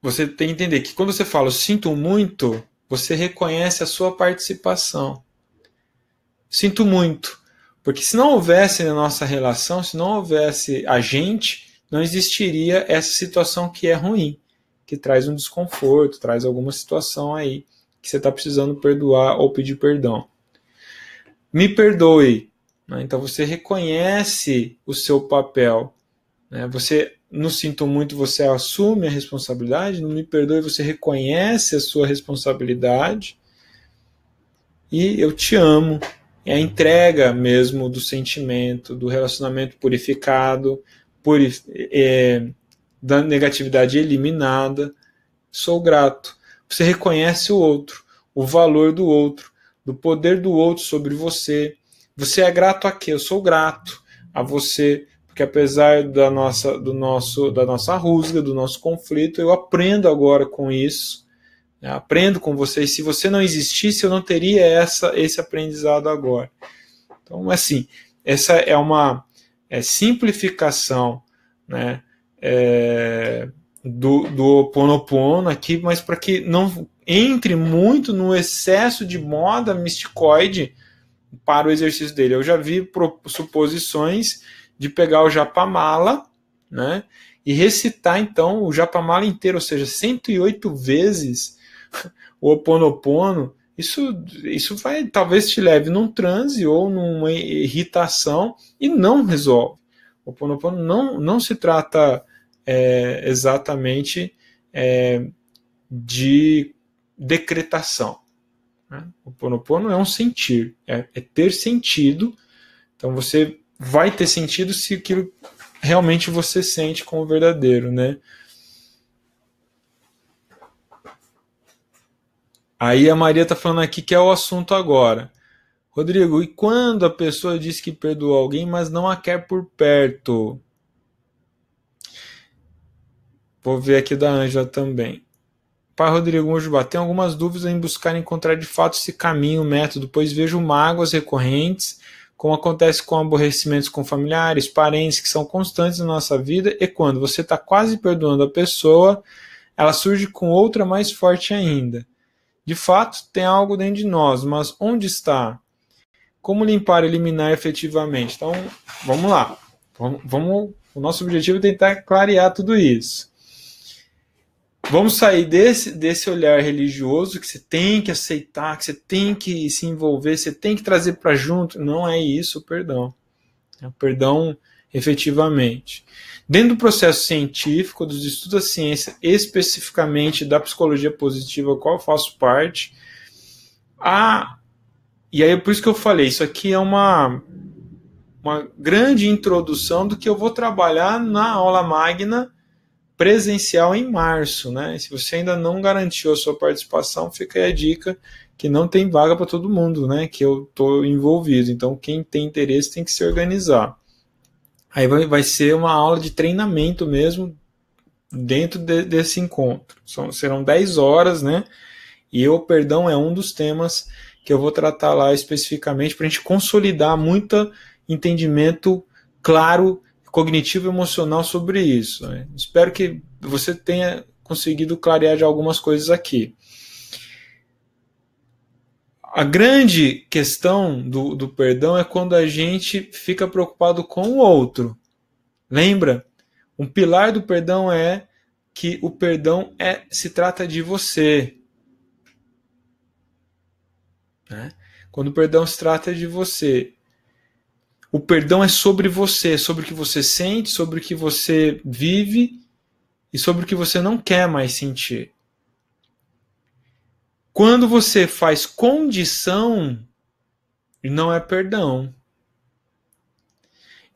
você tem que entender que quando você fala eu sinto muito, você reconhece a sua participação. Sinto muito. Porque se não houvesse na nossa relação, se não houvesse a gente, não existiria essa situação que é ruim, que traz um desconforto, traz alguma situação aí que você está precisando perdoar ou pedir perdão. Me perdoe. Né? Então você reconhece o seu papel. Né? Você, no sinto muito, você assume a responsabilidade. No me perdoe, você reconhece a sua responsabilidade. E eu te amo. É a entrega mesmo do sentimento, do relacionamento purificado, da negatividade eliminada. Sou grato. Você reconhece o outro, o valor do outro, do poder do outro sobre você. Você é grato a quê? Eu sou grato a você, porque apesar da nossa rusga, do nosso conflito, eu aprendo agora com isso. Aprendo com você, e se você não existisse, eu não teria esse aprendizado agora. Então, assim, essa é uma simplificação, né, do Ho'oponopono aqui, mas para que não entre muito no excesso de moda misticoide para o exercício dele. Eu já vi suposições de pegar o Japamala, né, e recitar, então, o Japamala inteiro, ou seja, 108 vezes o Ho'oponopono. Isso vai, talvez te leve num transe ou numa irritação e não resolve. O Ho'oponopono não se trata exatamente de decretação. Né? O Ho'oponopono é um sentir, é ter sentido. Então você vai ter sentido se aquilo realmente você sente como verdadeiro, né? Aí a Maria está falando aqui que é o assunto agora. Rodrigo, e quando a pessoa diz que perdoou alguém, mas não a quer por perto? Vou ver aqui da Ângela também. Pai Rodrigo Mujubá, tem algumas dúvidas em buscar encontrar de fato esse caminho, método, pois vejo mágoas recorrentes, como acontece com aborrecimentos com familiares, parentes, que são constantes na nossa vida, e quando você está quase perdoando a pessoa, ela surge com outra mais forte ainda. De fato, tem algo dentro de nós, mas onde está? Como limpar e eliminar efetivamente? Então, vamos lá. O nosso objetivo é tentar clarear tudo isso. Vamos sair desse olhar religioso que você tem que aceitar, que você tem que se envolver, você tem que trazer para junto. Não é isso o perdão. É o perdão efetivamente. Dentro do processo científico, dos estudos da ciência, especificamente da psicologia positiva, a qual eu faço parte, e aí é por isso que eu falei, isso aqui é uma grande introdução do que eu vou trabalhar na aula magna presencial em março, né? Se você ainda não garantiu a sua participação, fica aí a dica que não tem vaga para todo mundo, né? Que eu estou envolvido. Então, quem tem interesse tem que se organizar. Aí vai ser uma aula de treinamento mesmo dentro desse encontro. Serão 10 horas, né? E o perdão é um dos temas que eu vou tratar lá especificamente para a gente consolidar muito entendimento claro, cognitivo e emocional sobre isso. Né? Espero que você tenha conseguido clarear já algumas coisas aqui. A grande questão do perdão é quando a gente fica preocupado com o outro. Lembra? Um pilar do perdão é que o perdão se trata de você. Né? Quando o perdão se trata de você. O perdão é sobre você, sobre o que você sente, sobre o que você vive e sobre o que você não quer mais sentir. Quando você faz condição, não é perdão.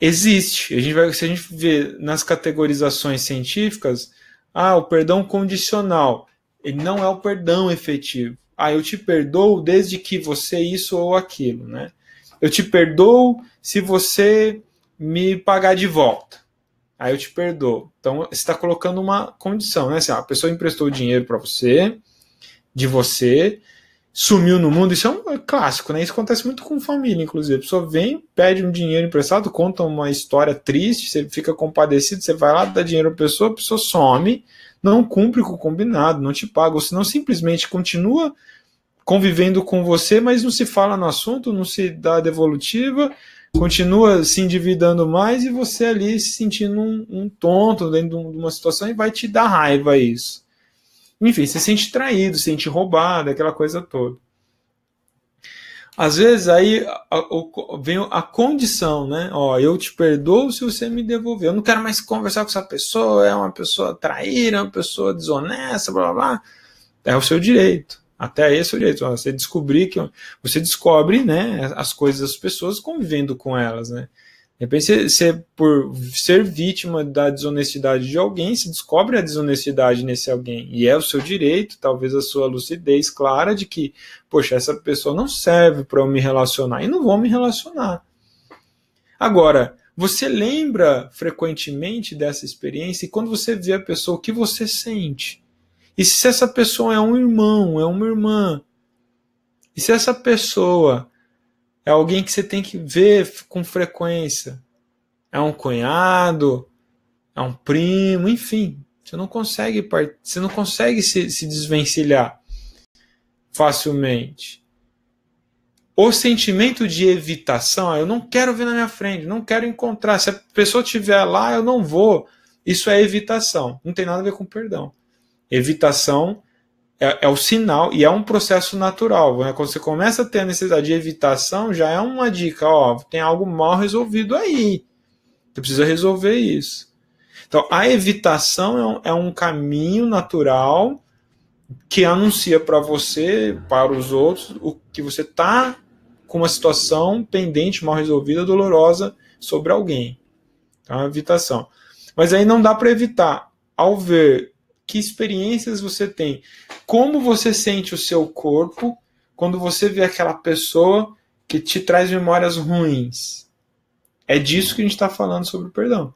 Existe. Se a gente vê nas categorizações científicas, o perdão condicional, ele não é o perdão efetivo. eu te perdoo desde que você isso ou aquilo, né? Eu te perdoo se você me pagar de volta. Aí eu te perdoo. Então, você está colocando uma condição, né? Assim, a pessoa emprestou dinheiro para você, de você, sumiu no mundo. Isso é um clássico, né? Isso acontece muito com família, inclusive. A pessoa vem, pede um dinheiro emprestado, conta uma história triste, você fica compadecido, você vai lá, dá dinheiro à pessoa, a pessoa some, não cumpre com o combinado, não te paga, ou senão simplesmente continua convivendo com você, mas não se fala no assunto, não se dá devolutiva, continua se endividando mais e você ali se sentindo um tonto dentro de uma situação e vai te dar raiva isso. Enfim, você se sente traído, se sente roubado, aquela coisa toda. Às vezes aí vem a condição, né? Ó, eu te perdoo se você me devolver. Eu não quero mais conversar com essa pessoa, é uma pessoa traíra, uma pessoa desonesta, blá blá blá. É o seu direito. Até aí é o seu direito. Você descobre, né, as coisas das pessoas convivendo com elas, né? De repente, você, por ser vítima da desonestidade de alguém, se descobre a desonestidade nesse alguém. E é o seu direito, talvez a sua lucidez clara de que, poxa, essa pessoa não serve para eu me relacionar. E não vou me relacionar. Agora, você lembra frequentemente dessa experiência e quando você vê a pessoa, o que você sente? E se essa pessoa é um irmão, é uma irmã? E se essa pessoa é alguém que você tem que ver com frequência? É um cunhado? É um primo? Enfim, você não consegue se desvencilhar facilmente. O sentimento de evitação, eu não quero ver na minha frente, não quero encontrar. Se a pessoa estiver lá, eu não vou. Isso é evitação. Não tem nada a ver com perdão. Evitação é o sinal e é um processo natural. Né? Quando você começa a ter a necessidade de evitação, já é uma dica, ó, tem algo mal resolvido aí. Você precisa resolver isso. Então, a evitação é um caminho natural que anuncia para você, para os outros, o que você está com uma situação pendente, mal resolvida, dolorosa sobre alguém. Então, a evitação. Mas aí não dá para evitar. Ao ver que experiências você tem, como você sente o seu corpo quando você vê aquela pessoa que te traz memórias ruins. É disso que a gente está falando sobre o perdão.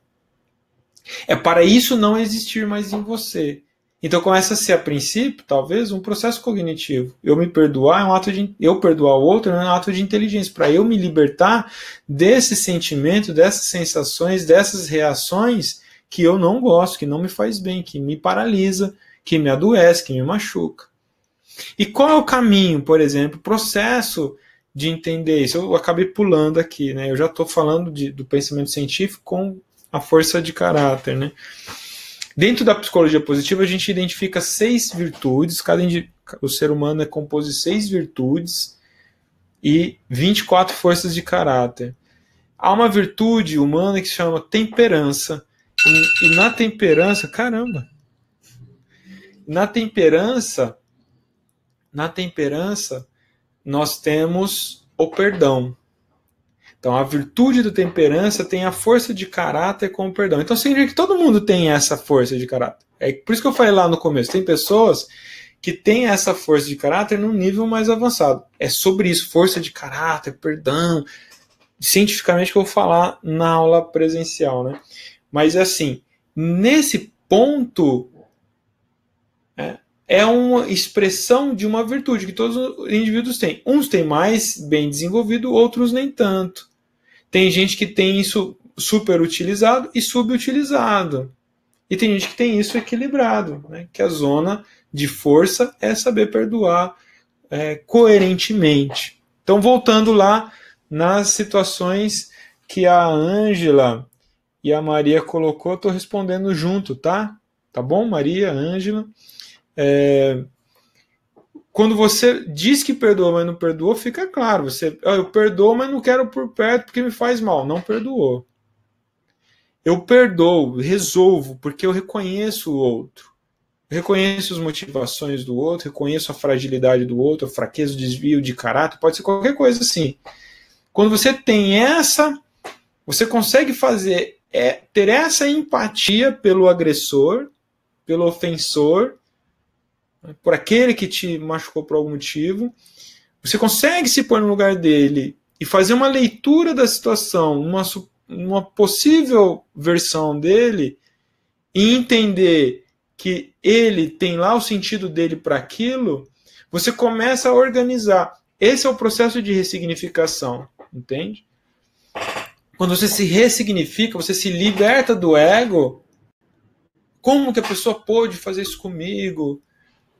É para isso não existir mais em você. Então começa a ser, a princípio, talvez, um processo cognitivo. Eu me perdoar é um ato de... Eu perdoar o outro é um ato de inteligência. Para eu me libertar desse sentimento, dessas sensações, dessas reações que eu não gosto, que não me faz bem, que me paralisa, que me adoece, que me machuca. E qual é o caminho, por exemplo, processo de entender isso? Eu acabei pulando aqui, né? Eu já estou falando do pensamento científico com a força de caráter, né? Dentro da psicologia positiva, a gente identifica 6 virtudes, o ser humano é composto de 6 virtudes e 24 forças de caráter. Há uma virtude humana que se chama temperança. E na temperança, caramba! Na temperança, nós temos o perdão. Então, a virtude da temperança tem a força de caráter com o perdão. Então, significa que todo mundo tem essa força de caráter. É por isso que eu falei lá no começo. Tem pessoas que têm essa força de caráter num nível mais avançado. É sobre isso, força de caráter, perdão. Cientificamente que eu vou falar na aula presencial, né? Mas, assim, nesse ponto, é uma expressão de uma virtude que todos os indivíduos têm. Uns têm mais bem desenvolvido, outros nem tanto. Tem gente que tem isso superutilizado e subutilizado. E tem gente que tem isso equilibrado, né? Que a zona de força é saber perdoar coerentemente. Então, voltando lá nas situações que a Ângela e a Maria colocou, eu estou respondendo junto, tá? Tá bom, Maria, Ângela? Quando você diz que perdoa, mas não perdoou, fica claro. Eu perdoo, mas não quero por perto porque me faz mal. Não perdoou. Eu perdoo, resolvo, porque eu reconheço o outro. Eu reconheço as motivações do outro, reconheço a fragilidade do outro, a fraqueza, o desvio de caráter, pode ser qualquer coisa assim. Quando você tem você consegue ter essa empatia pelo agressor, pelo ofensor, né, por aquele que te machucou por algum motivo, você consegue se pôr no lugar dele e fazer uma leitura da situação, uma possível versão dele, e entender que ele tem lá o sentido dele para aquilo, você começa a organizar. Esse é o processo de ressignificação, entende? Quando você se ressignifica, você se liberta do ego. Como que a pessoa pôde fazer isso comigo?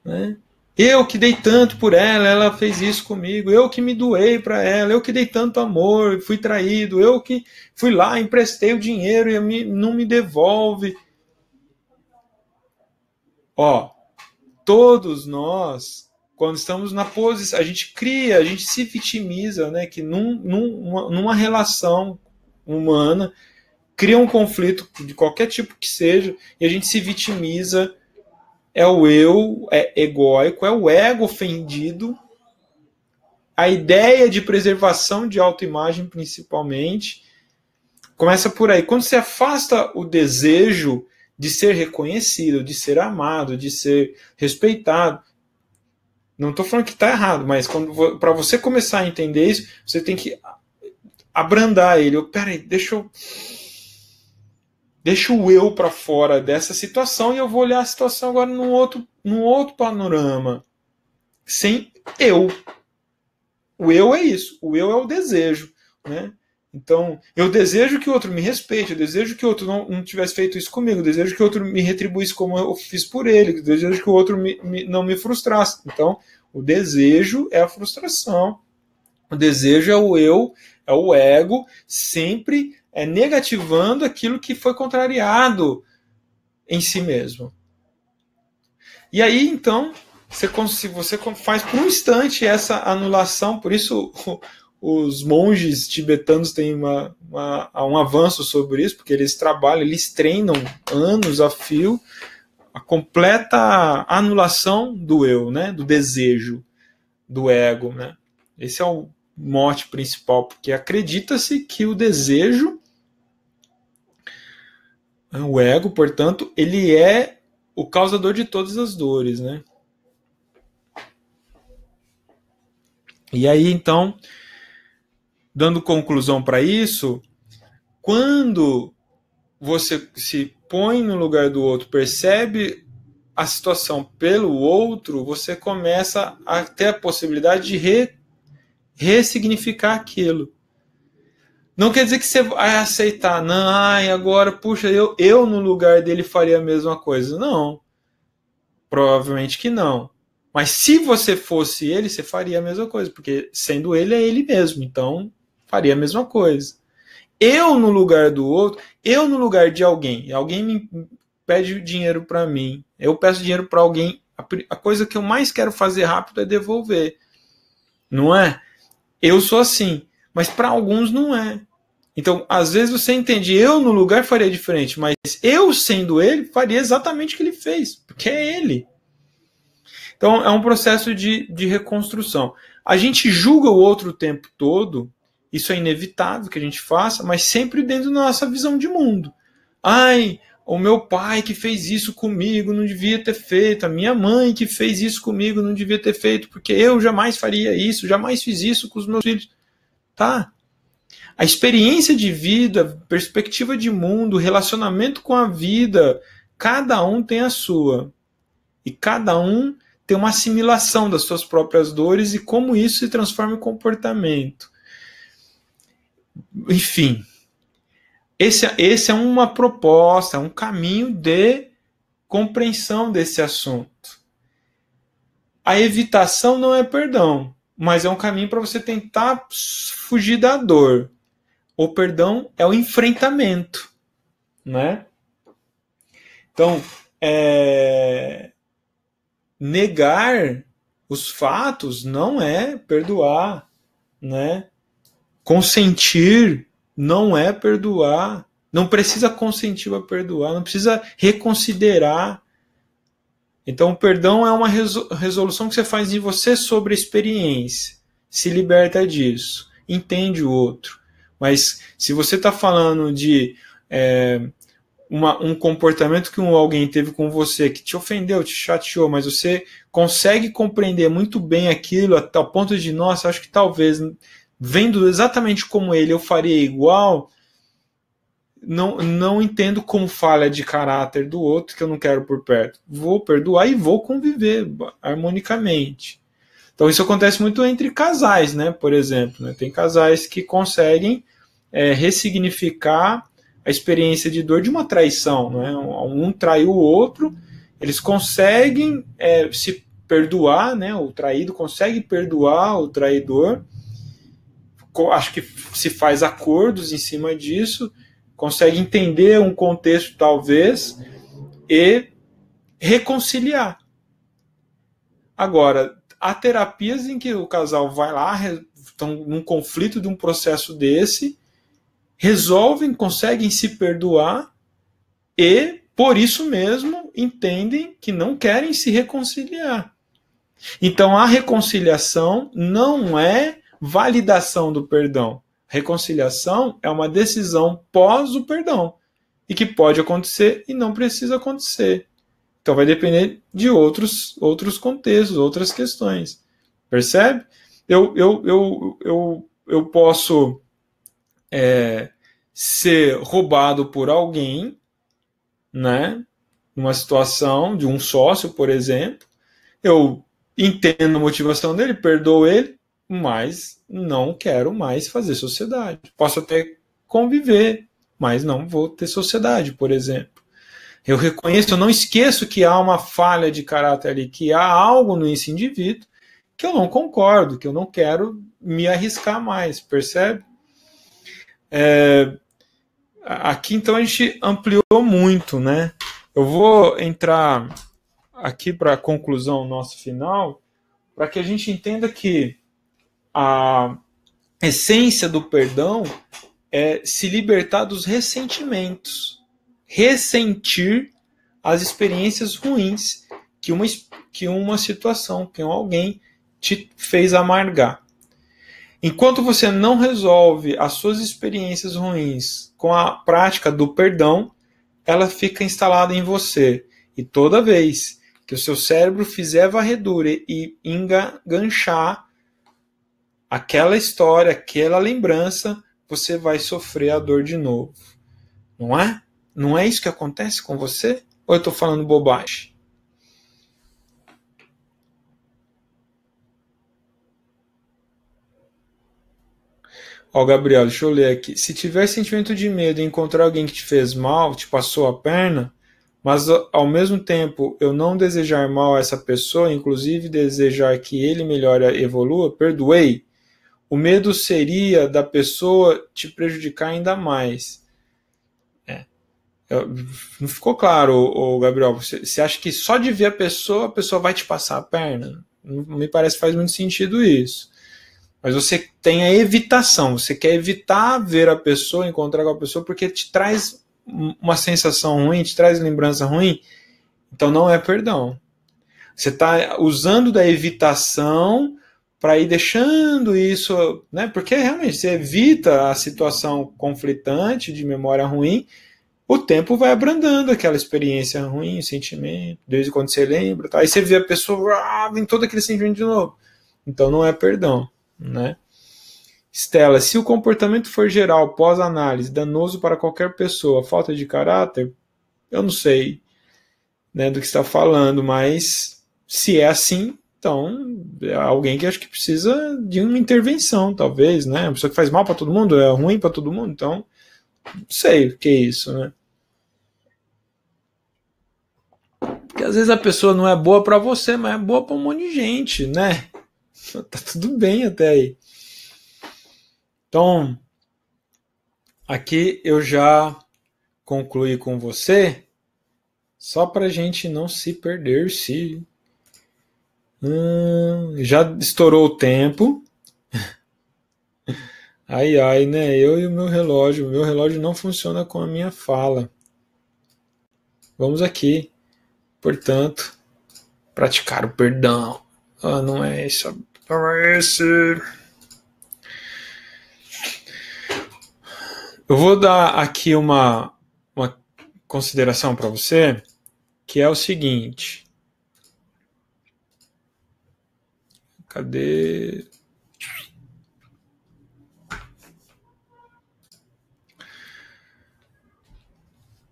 Né? Eu que dei tanto por ela, ela fez isso comigo. Eu que me doei para ela, eu que dei tanto amor, fui traído. Eu que fui lá, emprestei o dinheiro e não me devolve. Ó, todos nós, quando estamos na posição, a gente cria, a gente se vitimiza, né? Que numa relação humana, cria um conflito de qualquer tipo que seja, e a gente se vitimiza, é o eu, é egóico, é o ego ofendido, a ideia de preservação de autoimagem, principalmente, começa por aí. Quando você afasta o desejo de ser reconhecido, de ser amado, de ser respeitado, não estou falando que está errado, mas para você começar a entender isso, você tem que abrandar ele. Peraí, deixa o eu para fora dessa situação e eu vou olhar a situação agora num outro panorama. Sem eu. O eu é isso. O eu é o desejo. Né? Então, eu desejo que o outro me respeite, eu desejo que o outro não tivesse feito isso comigo, eu desejo que o outro me retribuísse como eu fiz por ele, eu desejo que o outro não me frustrasse. Então, o desejo é a frustração. O desejo é o eu, é o ego, sempre negativando aquilo que foi contrariado em si mesmo. E aí, então, se você faz por um instante essa anulação, por isso os monges tibetanos têm um avanço sobre isso, porque eles trabalham, eles treinam anos a fio a completa anulação do eu, né, do desejo, do ego. Né? Esse é o mote principal, porque acredita-se que o desejo, o ego, portanto, ele é o causador de todas as dores, né? E aí, então, dando conclusão para isso, quando você se põe no lugar do outro, percebe a situação pelo outro, você começa a ter a possibilidade de ressignificar aquilo. Não quer dizer que você vai aceitar, não, agora, puxa, eu no lugar dele faria a mesma coisa. Não. Provavelmente que não. Mas se você fosse ele, você faria a mesma coisa, porque sendo ele, é ele mesmo. Então, faria a mesma coisa. Eu no lugar do outro, eu no lugar de alguém me pede dinheiro para mim, eu peço dinheiro para alguém, a coisa que eu mais quero fazer rápido é devolver. Não é? Eu sou assim, mas para alguns não é. Então, às vezes você entende, eu no lugar faria diferente, mas eu sendo ele, faria exatamente o que ele fez, porque é ele. Então, é um processo de reconstrução. A gente julga o outro o tempo todo, isso é inevitável que a gente faça, mas sempre dentro da nossa visão de mundo. O meu pai que fez isso comigo não devia ter feito, a minha mãe que fez isso comigo não devia ter feito, porque eu jamais faria isso, jamais fiz isso com os meus filhos. Tá? A experiência de vida, perspectiva de mundo, relacionamento com a vida, cada um tem a sua. E cada um tem uma assimilação das suas próprias dores e como isso se transforma em comportamento. Enfim, esse é uma proposta, um caminho de compreensão desse assunto. A evitação não é perdão, mas é um caminho para você tentar fugir da dor. O perdão é o enfrentamento, né? Então, negar os fatos não é perdoar, né? Consentir não é perdoar. Não precisa consentir para perdoar, não precisa reconsiderar. Então, o perdão é uma resolução que você faz em você sobre a experiência. Se liberta disso. Entende o outro. Mas se você está falando de um comportamento que alguém teve com você que te ofendeu, te chateou, mas você consegue compreender muito bem aquilo até o ponto de, nossa, acho que talvez, vendo exatamente como ele, eu faria igual, não entendo como falha de caráter do outro que eu não quero por perto. Vou perdoar e vou conviver harmonicamente. Então isso acontece muito entre casais, né? Por exemplo, né? Tem casais que conseguem ressignificar a experiência de dor de uma traição, né? Um traiu o outro, eles conseguem se perdoar, né? O traído consegue perdoar o traidor, acho que se faz acordos em cima disso, consegue entender um contexto talvez e reconciliar. Agora, há terapias em que o casal vai lá, estão num conflito de um processo desse, resolvem, conseguem se perdoar e, por isso mesmo, entendem que não querem se reconciliar. Então, a reconciliação não é validação do perdão. Reconciliação é uma decisão pós o perdão e que pode acontecer e não precisa acontecer. Então vai depender de outros contextos, outras questões. Percebe? Eu posso ser roubado por alguém, né? Numa situação de um sócio, por exemplo. Eu entendo a motivação dele, perdoo ele, mas não quero mais fazer sociedade. Posso até conviver, mas não vou ter sociedade, por exemplo. Eu reconheço, eu não esqueço que há uma falha de caráter ali, que há algo nesse indivíduo que eu não concordo, que eu não quero me arriscar mais, percebe? Aqui, então, a gente ampliou muito, né? Eu vou entrar aqui para a conclusão nosso final, para que a gente entenda que a essência do perdão é se libertar dos ressentimentos, ressentir as experiências ruins que uma situação, que alguém te fez amargar. Enquanto você não resolve as suas experiências ruins com a prática do perdão, ela fica instalada em você. E toda vez que o seu cérebro fizer varredura e enganchar aquela história, aquela lembrança, você vai sofrer a dor de novo. Não é? Não é isso que acontece com você? Ou eu estou falando bobagem? Ó, Gabriel, deixa eu ler aqui. Se tiver sentimento de medo em encontrar alguém que te fez mal, te passou a perna, mas ao mesmo tempo eu não desejar mal a essa pessoa, inclusive desejar que ele melhore, evolua, perdoei. O medo seria da pessoa te prejudicar ainda mais. Não ficou claro, Gabriel? Você acha que só de ver a pessoa vai te passar a perna? Não me parece que faz muito sentido isso. Mas você tem a evitação, você quer evitar ver a pessoa, encontrar com a pessoa, porque te traz uma sensação ruim, te traz lembrança ruim. Então não é perdão. Você está usando da evitação para ir deixando isso, né? Porque realmente você evita a situação conflitante de memória ruim, o tempo vai abrandando aquela experiência ruim, o sentimento, desde quando você lembra, tá? Aí você vê a pessoa, vem todo aquele sentimento de novo. Então não é perdão, né? Estela, se o comportamento for geral, pós-análise, danoso para qualquer pessoa, falta de caráter, eu não sei, né, do que está falando, mas se é assim, então é alguém que acho que precisa de uma intervenção, talvez, né? Uma pessoa que faz mal para todo mundo, é ruim para todo mundo, então não sei o que é isso, né? Porque às vezes a pessoa não é boa para você, mas é boa para um monte de gente, né? Tá tudo bem até aí. Então, aqui eu já concluí com você, só para a gente não se perder. Já estourou o tempo. Ai, ai, né? Eu e o meu relógio não funciona com a minha fala. Vamos aqui, portanto, praticar o perdão. Não é isso. Não é esse. Eu vou dar aqui uma consideração para você, que é o seguinte. Cadê?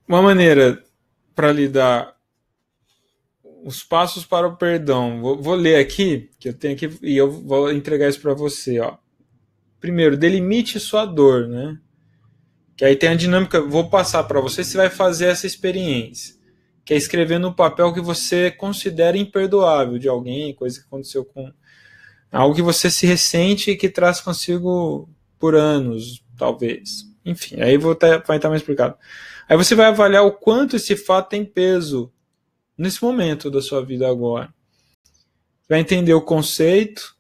Uma maneira para lidar os passos para o perdão. Vou ler aqui, que eu tenho aqui, e eu vou entregar isso para você. Ó. Primeiro, delimite sua dor, né? Que aí tem a dinâmica, vou passar para você, você vai fazer essa experiência. Que é escrever no papel que você considera imperdoável de alguém, coisa que aconteceu com... Algo que você se ressente e que traz consigo por anos, talvez. Enfim, aí vai estar mais explicado. Aí você vai avaliar o quanto esse fato tem peso nesse momento da sua vida agora. Vai entender o conceito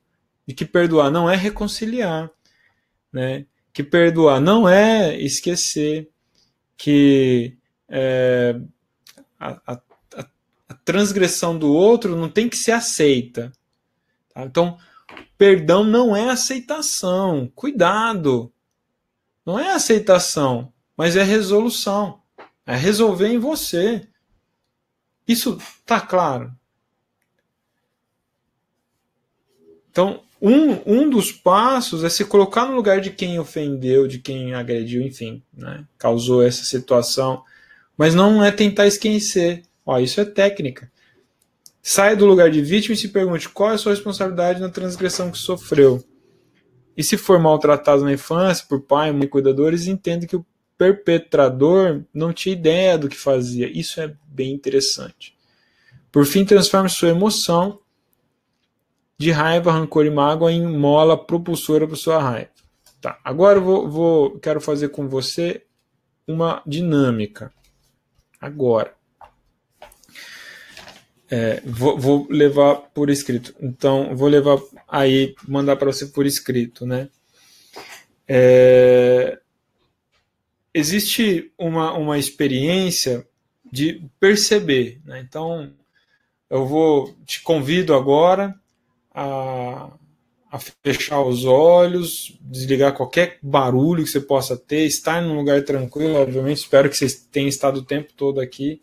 de que perdoar não é reconciliar, né? Que perdoar não é esquecer, que a transgressão do outro não tem que ser aceita. Tá? Então, perdão não é aceitação. Cuidado! Não é aceitação, mas é resolução. É resolver em você. Isso tá claro? Então, um dos passos é se colocar no lugar de quem ofendeu, de quem agrediu, enfim, né? Causou essa situação. Mas não é tentar esquecer. Ó, isso é técnica. Saia do lugar de vítima e se pergunte qual é a sua responsabilidade na transgressão que sofreu. E se for maltratado na infância por pai, mãe, cuidadores, entenda que o perpetrador não tinha ideia do que fazia. Isso é bem interessante. Por fim, transforme sua emoção de raiva, rancor e mágoa em mola propulsora para sua raiva. Tá. Agora eu quero fazer com você uma dinâmica. Agora. Vou levar por escrito. Então, vou levar aí, mandar para você por escrito, né? Existe uma experiência de perceber, né? Então, te convido agora a fechar os olhos, desligar qualquer barulho que você possa ter, estar num lugar tranquilo, obviamente. Espero que vocês tenham estado o tempo todo aqui.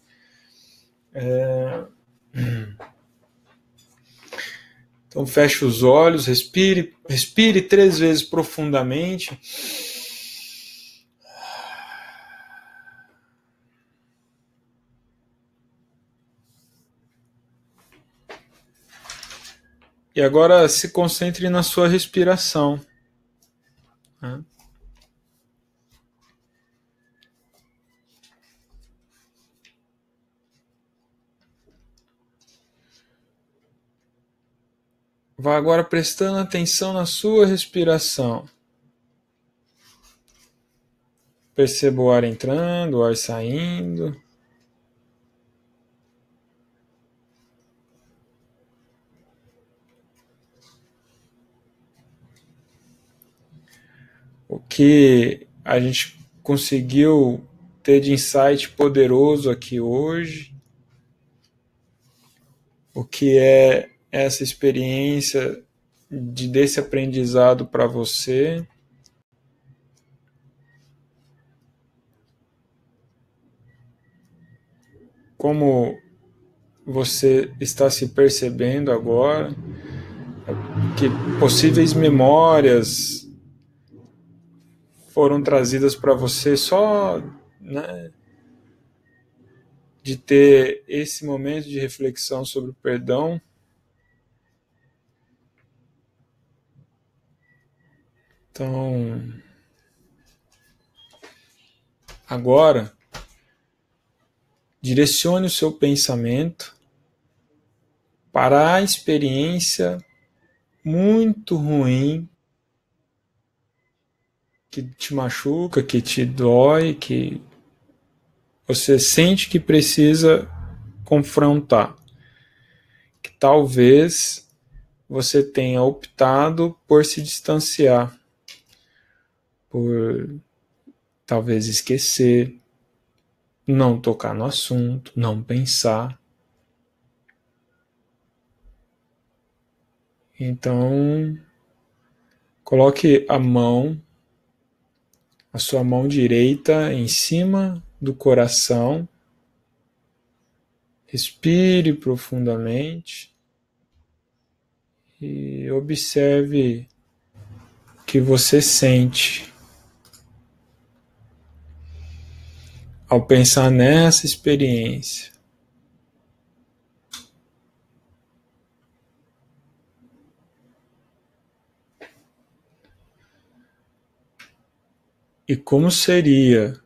Então feche os olhos, respire 3 vezes profundamente. E agora se concentre na sua respiração. Vá agora prestando atenção na sua respiração. Perceba o ar entrando, o ar saindo. O que a gente conseguiu ter de insight poderoso aqui hoje. O que é essa experiência desse aprendizado para você. Como você está se percebendo agora, que possíveis memórias foram trazidas para você só, né, de ter esse momento de reflexão sobre o perdão. Então, agora, direcione o seu pensamento para a experiência muito ruim que te machuca, que te dói, que você sente que precisa confrontar. Que talvez você tenha optado por se distanciar, por talvez esquecer, não tocar no assunto, não pensar. Então, coloque a sua mão direita em cima do coração, Respire profundamente e observe o que você sente ao pensar nessa experiência. E como seria,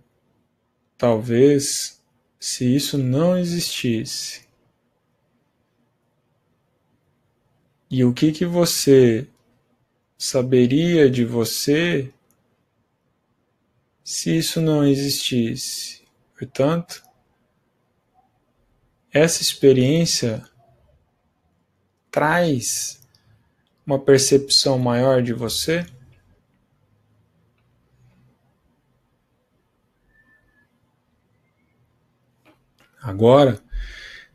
talvez, se isso não existisse? E o que você saberia de você se isso não existisse? Portanto, essa experiência traz uma percepção maior de você? Agora,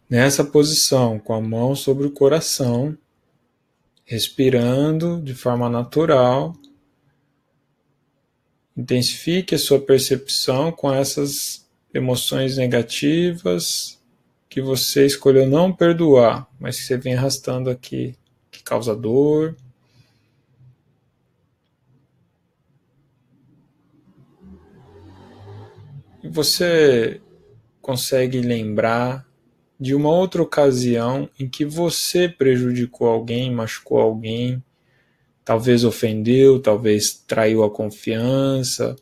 nessa posição, com a mão sobre o coração, respirando de forma natural, intensifique a sua percepção com essas emoções negativas que você escolheu não perdoar, mas que você vem arrastando aqui, que causa dor. E você consegue lembrar de uma outra ocasião em que você prejudicou alguém, machucou alguém, talvez ofendeu, talvez traiu a confiança.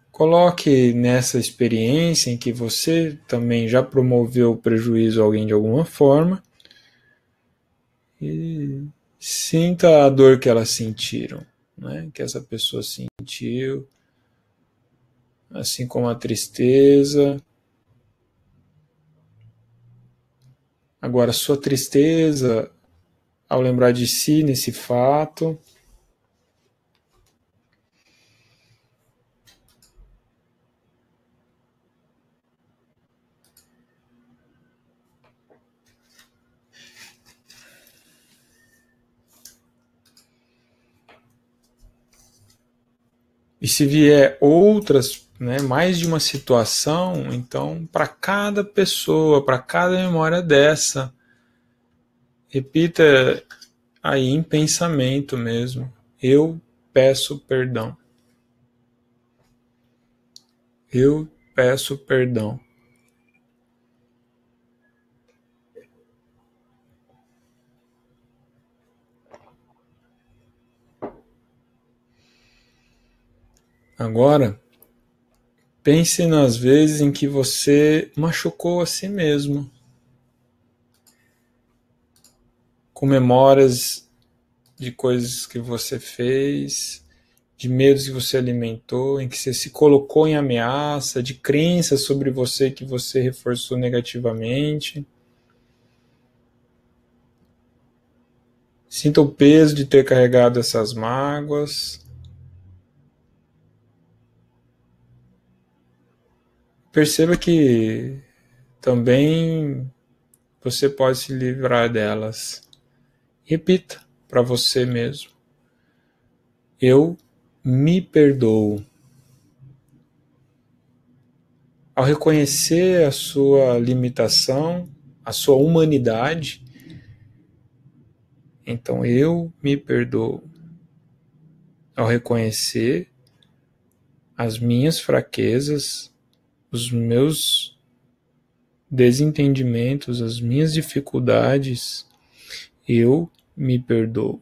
Coloque nessa experiência em que você também já promoveu prejuízo a alguém de alguma forma e sinta a dor que elas sentiram, né? Que essa pessoa sentiu, assim como a tristeza. Agora, sua tristeza ao lembrar de si nesse fato. E se vier outras, né, mais de uma situação, então, para cada pessoa, para cada memória dessa, repita aí em pensamento mesmo: eu peço perdão. Eu peço perdão. Agora, pense nas vezes em que você machucou a si mesmo, com memórias de coisas que você fez, de medos que você alimentou, em que você se colocou em ameaça, de crenças sobre você que você reforçou negativamente. Sinta o peso de ter carregado essas mágoas. Perceba que também você pode se livrar delas. Repita para você mesmo: eu me perdoo. Ao reconhecer a sua limitação, a sua humanidade, então eu me perdoo. Ao reconhecer as minhas fraquezas, os meus desentendimentos, as minhas dificuldades, eu me perdoo.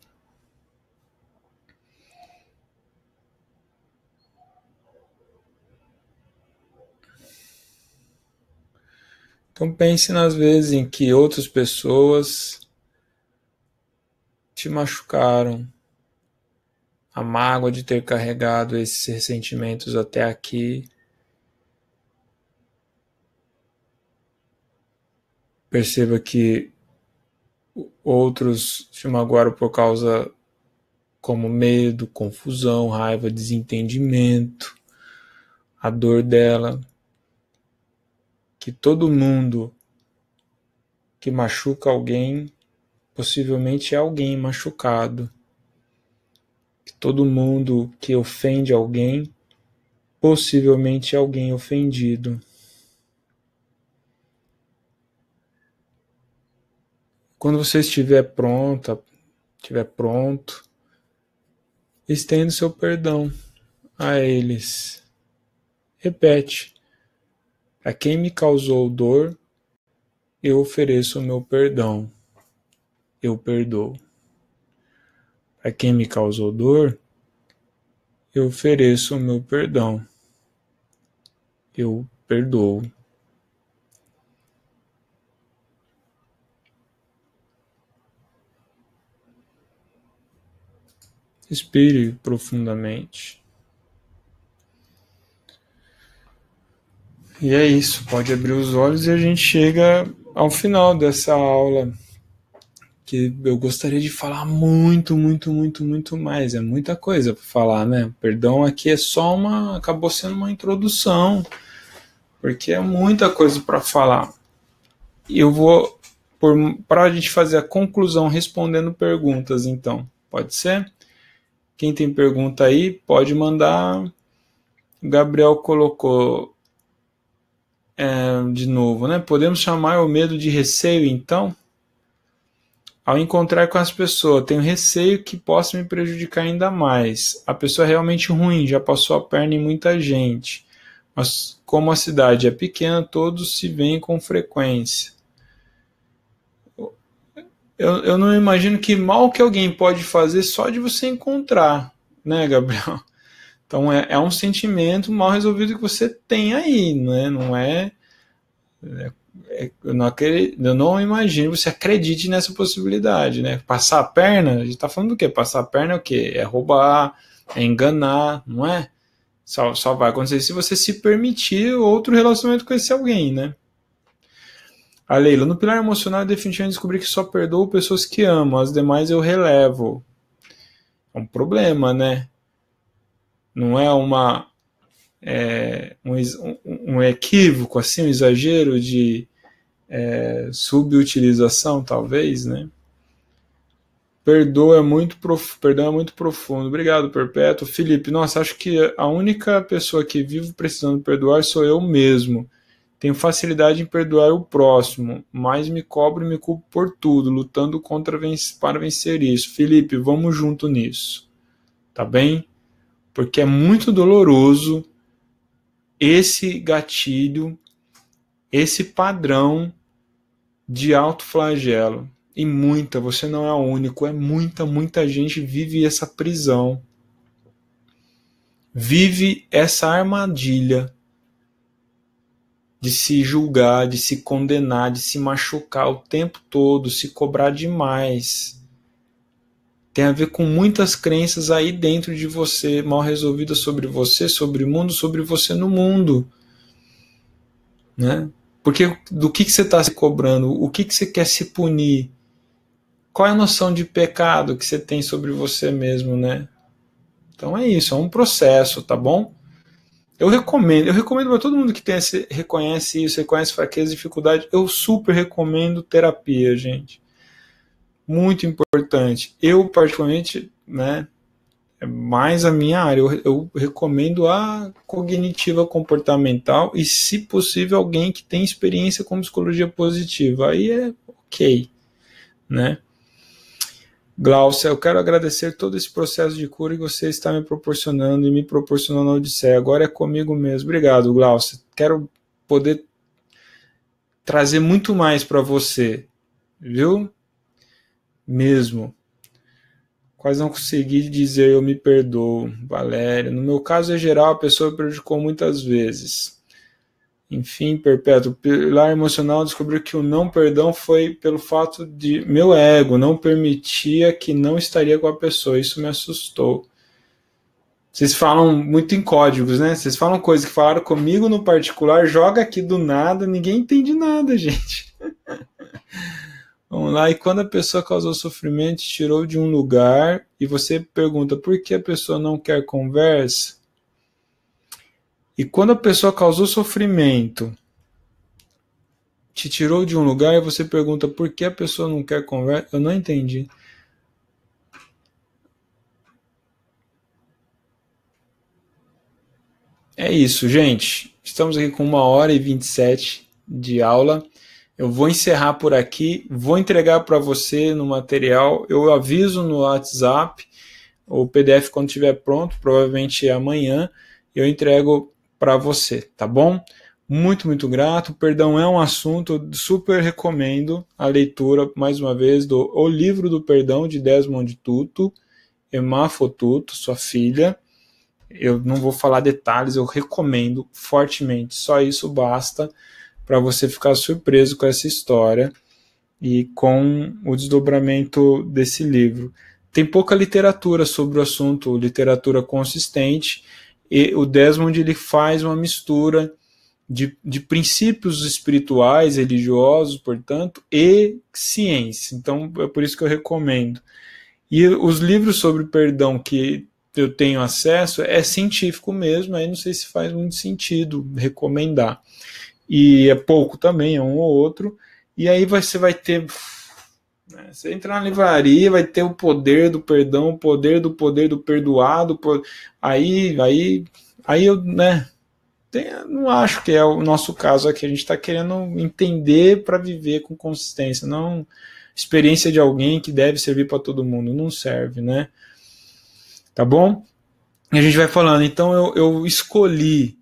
Então pense nas vezes em que outras pessoas te machucaram, a mágoa de ter carregado esses ressentimentos até aqui. Perceba que outros te magoaram por causa como medo, confusão, raiva, desentendimento, a dor dela. Que todo mundo que machuca alguém, possivelmente é alguém machucado. Que todo mundo que ofende alguém possivelmente alguém ofendido. Quando você estiver pronto, estenda seu perdão a eles. Repete: a quem me causou dor, eu ofereço o meu perdão. Eu perdoo. A quem me causou dor, eu ofereço o meu perdão. Eu perdoo. Respire profundamente. E é isso, pode abrir os olhos e a gente chega ao final dessa aula, que eu gostaria de falar muito mais. É muita coisa para falar, né? Perdão aqui é só acabou sendo uma introdução, porque é muita coisa para falar. E eu vou, para a gente fazer a conclusão respondendo perguntas, então. Pode ser? Quem tem pergunta aí, pode mandar. O Gabriel colocou de novo, né? Podemos chamar o medo de receio, então? Ao encontrar com as pessoas, tenho receio que possa me prejudicar ainda mais. A pessoa é realmente ruim, já passou a perna em muita gente. Mas como a cidade é pequena, todos se veem com frequência. Eu não imagino que mal que alguém pode fazer só de você encontrar, né, Gabriel? Então é um sentimento mal resolvido que você tem aí, né? Não é. Eu não imagino que você acredite nessa possibilidade, né? Passar a perna, a gente tá falando do quê? Passar a perna é o quê? É roubar, é enganar, não é? Só vai acontecer se você se permitir outro relacionamento com esse alguém, né? A Leila, no pilar emocional, eu definitivamente descobri que só perdoo pessoas que amo, as demais eu relevo. É um problema, né? Não é um equívoco, assim, um exagero de subutilização, talvez, né? Perdão é muito profundo. Obrigado, Perpétuo. Felipe, nossa, acho que a única pessoa que vivo precisando perdoar sou eu mesmo. Tenho facilidade em perdoar o próximo, mas me cobro e me culpo por tudo, lutando para vencer isso. Felipe, vamos junto nisso, tá bem? Porque é muito doloroso esse gatilho, esse padrão de autoflagelo. E você não é o único, é muita gente vive essa prisão, vive essa armadilha de se julgar, de se condenar, de se machucar o tempo todo, se cobrar demais. Tem a ver com muitas crenças aí dentro de você, mal resolvidas sobre você, sobre o mundo, sobre você no mundo. Né? Porque do que você está se cobrando? O que você quer se punir? Qual é a noção de pecado que você tem sobre você mesmo, né? Então é isso, é um processo, tá bom? Eu recomendo para todo mundo que reconhece isso, reconhece fraqueza, dificuldade, eu super recomendo terapia, gente. Muito importante. Eu, particularmente, né, é mais a minha área, eu recomendo a cognitiva comportamental e, se possível, alguém que tem experiência com psicologia positiva. Aí é ok, né? Glaucia, eu quero agradecer todo esse processo de cura que você está me proporcionando e me proporcionando na Odisseia. Agora é comigo mesmo. Obrigado, Glaucia. Quero poder trazer muito mais para você, viu? Mesmo. Quase não consegui dizer eu me perdoo, Valéria. No meu caso, em geral, a pessoa me prejudicou muitas vezes. Enfim, Perpétuo, pilar emocional descobriu que o não perdão foi pelo fato de meu ego não permitia que não estaria com a pessoa. Isso me assustou. Vocês falam muito em códigos, né? Vocês falam coisas que falaram comigo no particular, joga aqui do nada, ninguém entende nada, gente. Vamos lá, e quando a pessoa causou sofrimento, tirou de um lugar, e você pergunta por que a pessoa não quer conversa? E quando a pessoa causou sofrimento, te tirou de um lugar, e você pergunta por que a pessoa não quer conversa, eu não entendi. É isso, gente. Estamos aqui com 1h27 de aula. Eu vou encerrar por aqui, vou entregar para você no material, eu aviso no WhatsApp, o PDF quando estiver pronto, provavelmente amanhã, eu entrego para você, tá bom? Muito, muito grato. Perdão é um assunto, eu super recomendo a leitura, mais uma vez, do O Livro do Perdão, de Desmond Tutu, Emma Tutu, sua filha. Eu não vou falar detalhes, eu recomendo fortemente, só isso basta para você ficar surpreso com essa história e com o desdobramento desse livro. Tem pouca literatura sobre o assunto, literatura consistente, e o Desmond ele faz uma mistura de princípios espirituais, religiosos, portanto, e ciência. Então, é por isso que eu recomendo. E os livros sobre perdão que eu tenho acesso é científico mesmo, aí não sei se faz muito sentido recomendar. E é pouco também, é um ou outro, e aí você vai ter, né, você entra na livraria, vai ter o poder do perdão, o poder do perdoado, aí eu, né, não acho que é o nosso caso aqui, a gente está querendo entender para viver com consistência, não experiência de alguém que deve servir para todo mundo, não serve, né, tá bom? E a gente vai falando, então eu escolhi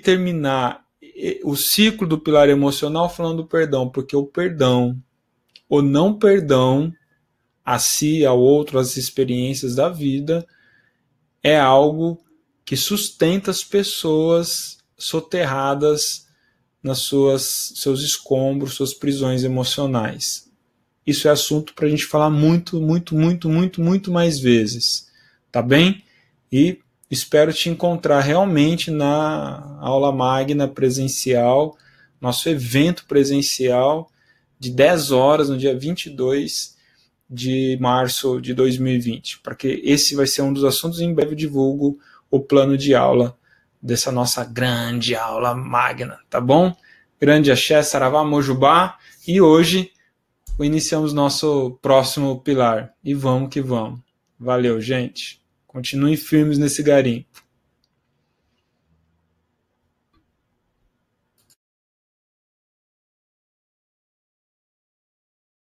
terminar o ciclo do pilar emocional falando do perdão, porque o perdão, o não perdão a si, ao outro, às experiências da vida, é algo que sustenta as pessoas soterradas nas seus escombros, suas prisões emocionais. Isso é assunto para a gente falar muito, muito, muito, muito, muito mais vezes, tá bem? E espero te encontrar realmente na aula magna presencial, nosso evento presencial de 10 horas no dia 22 de março de 2020, porque esse vai ser um dos assuntos. Em breve eu divulgo o plano de aula dessa nossa grande aula magna, tá bom? Grande axé, saravá, mojubá, e hoje iniciamos nosso próximo pilar, e vamos que vamos. Valeu, gente. Continuem firmes nesse garimpo.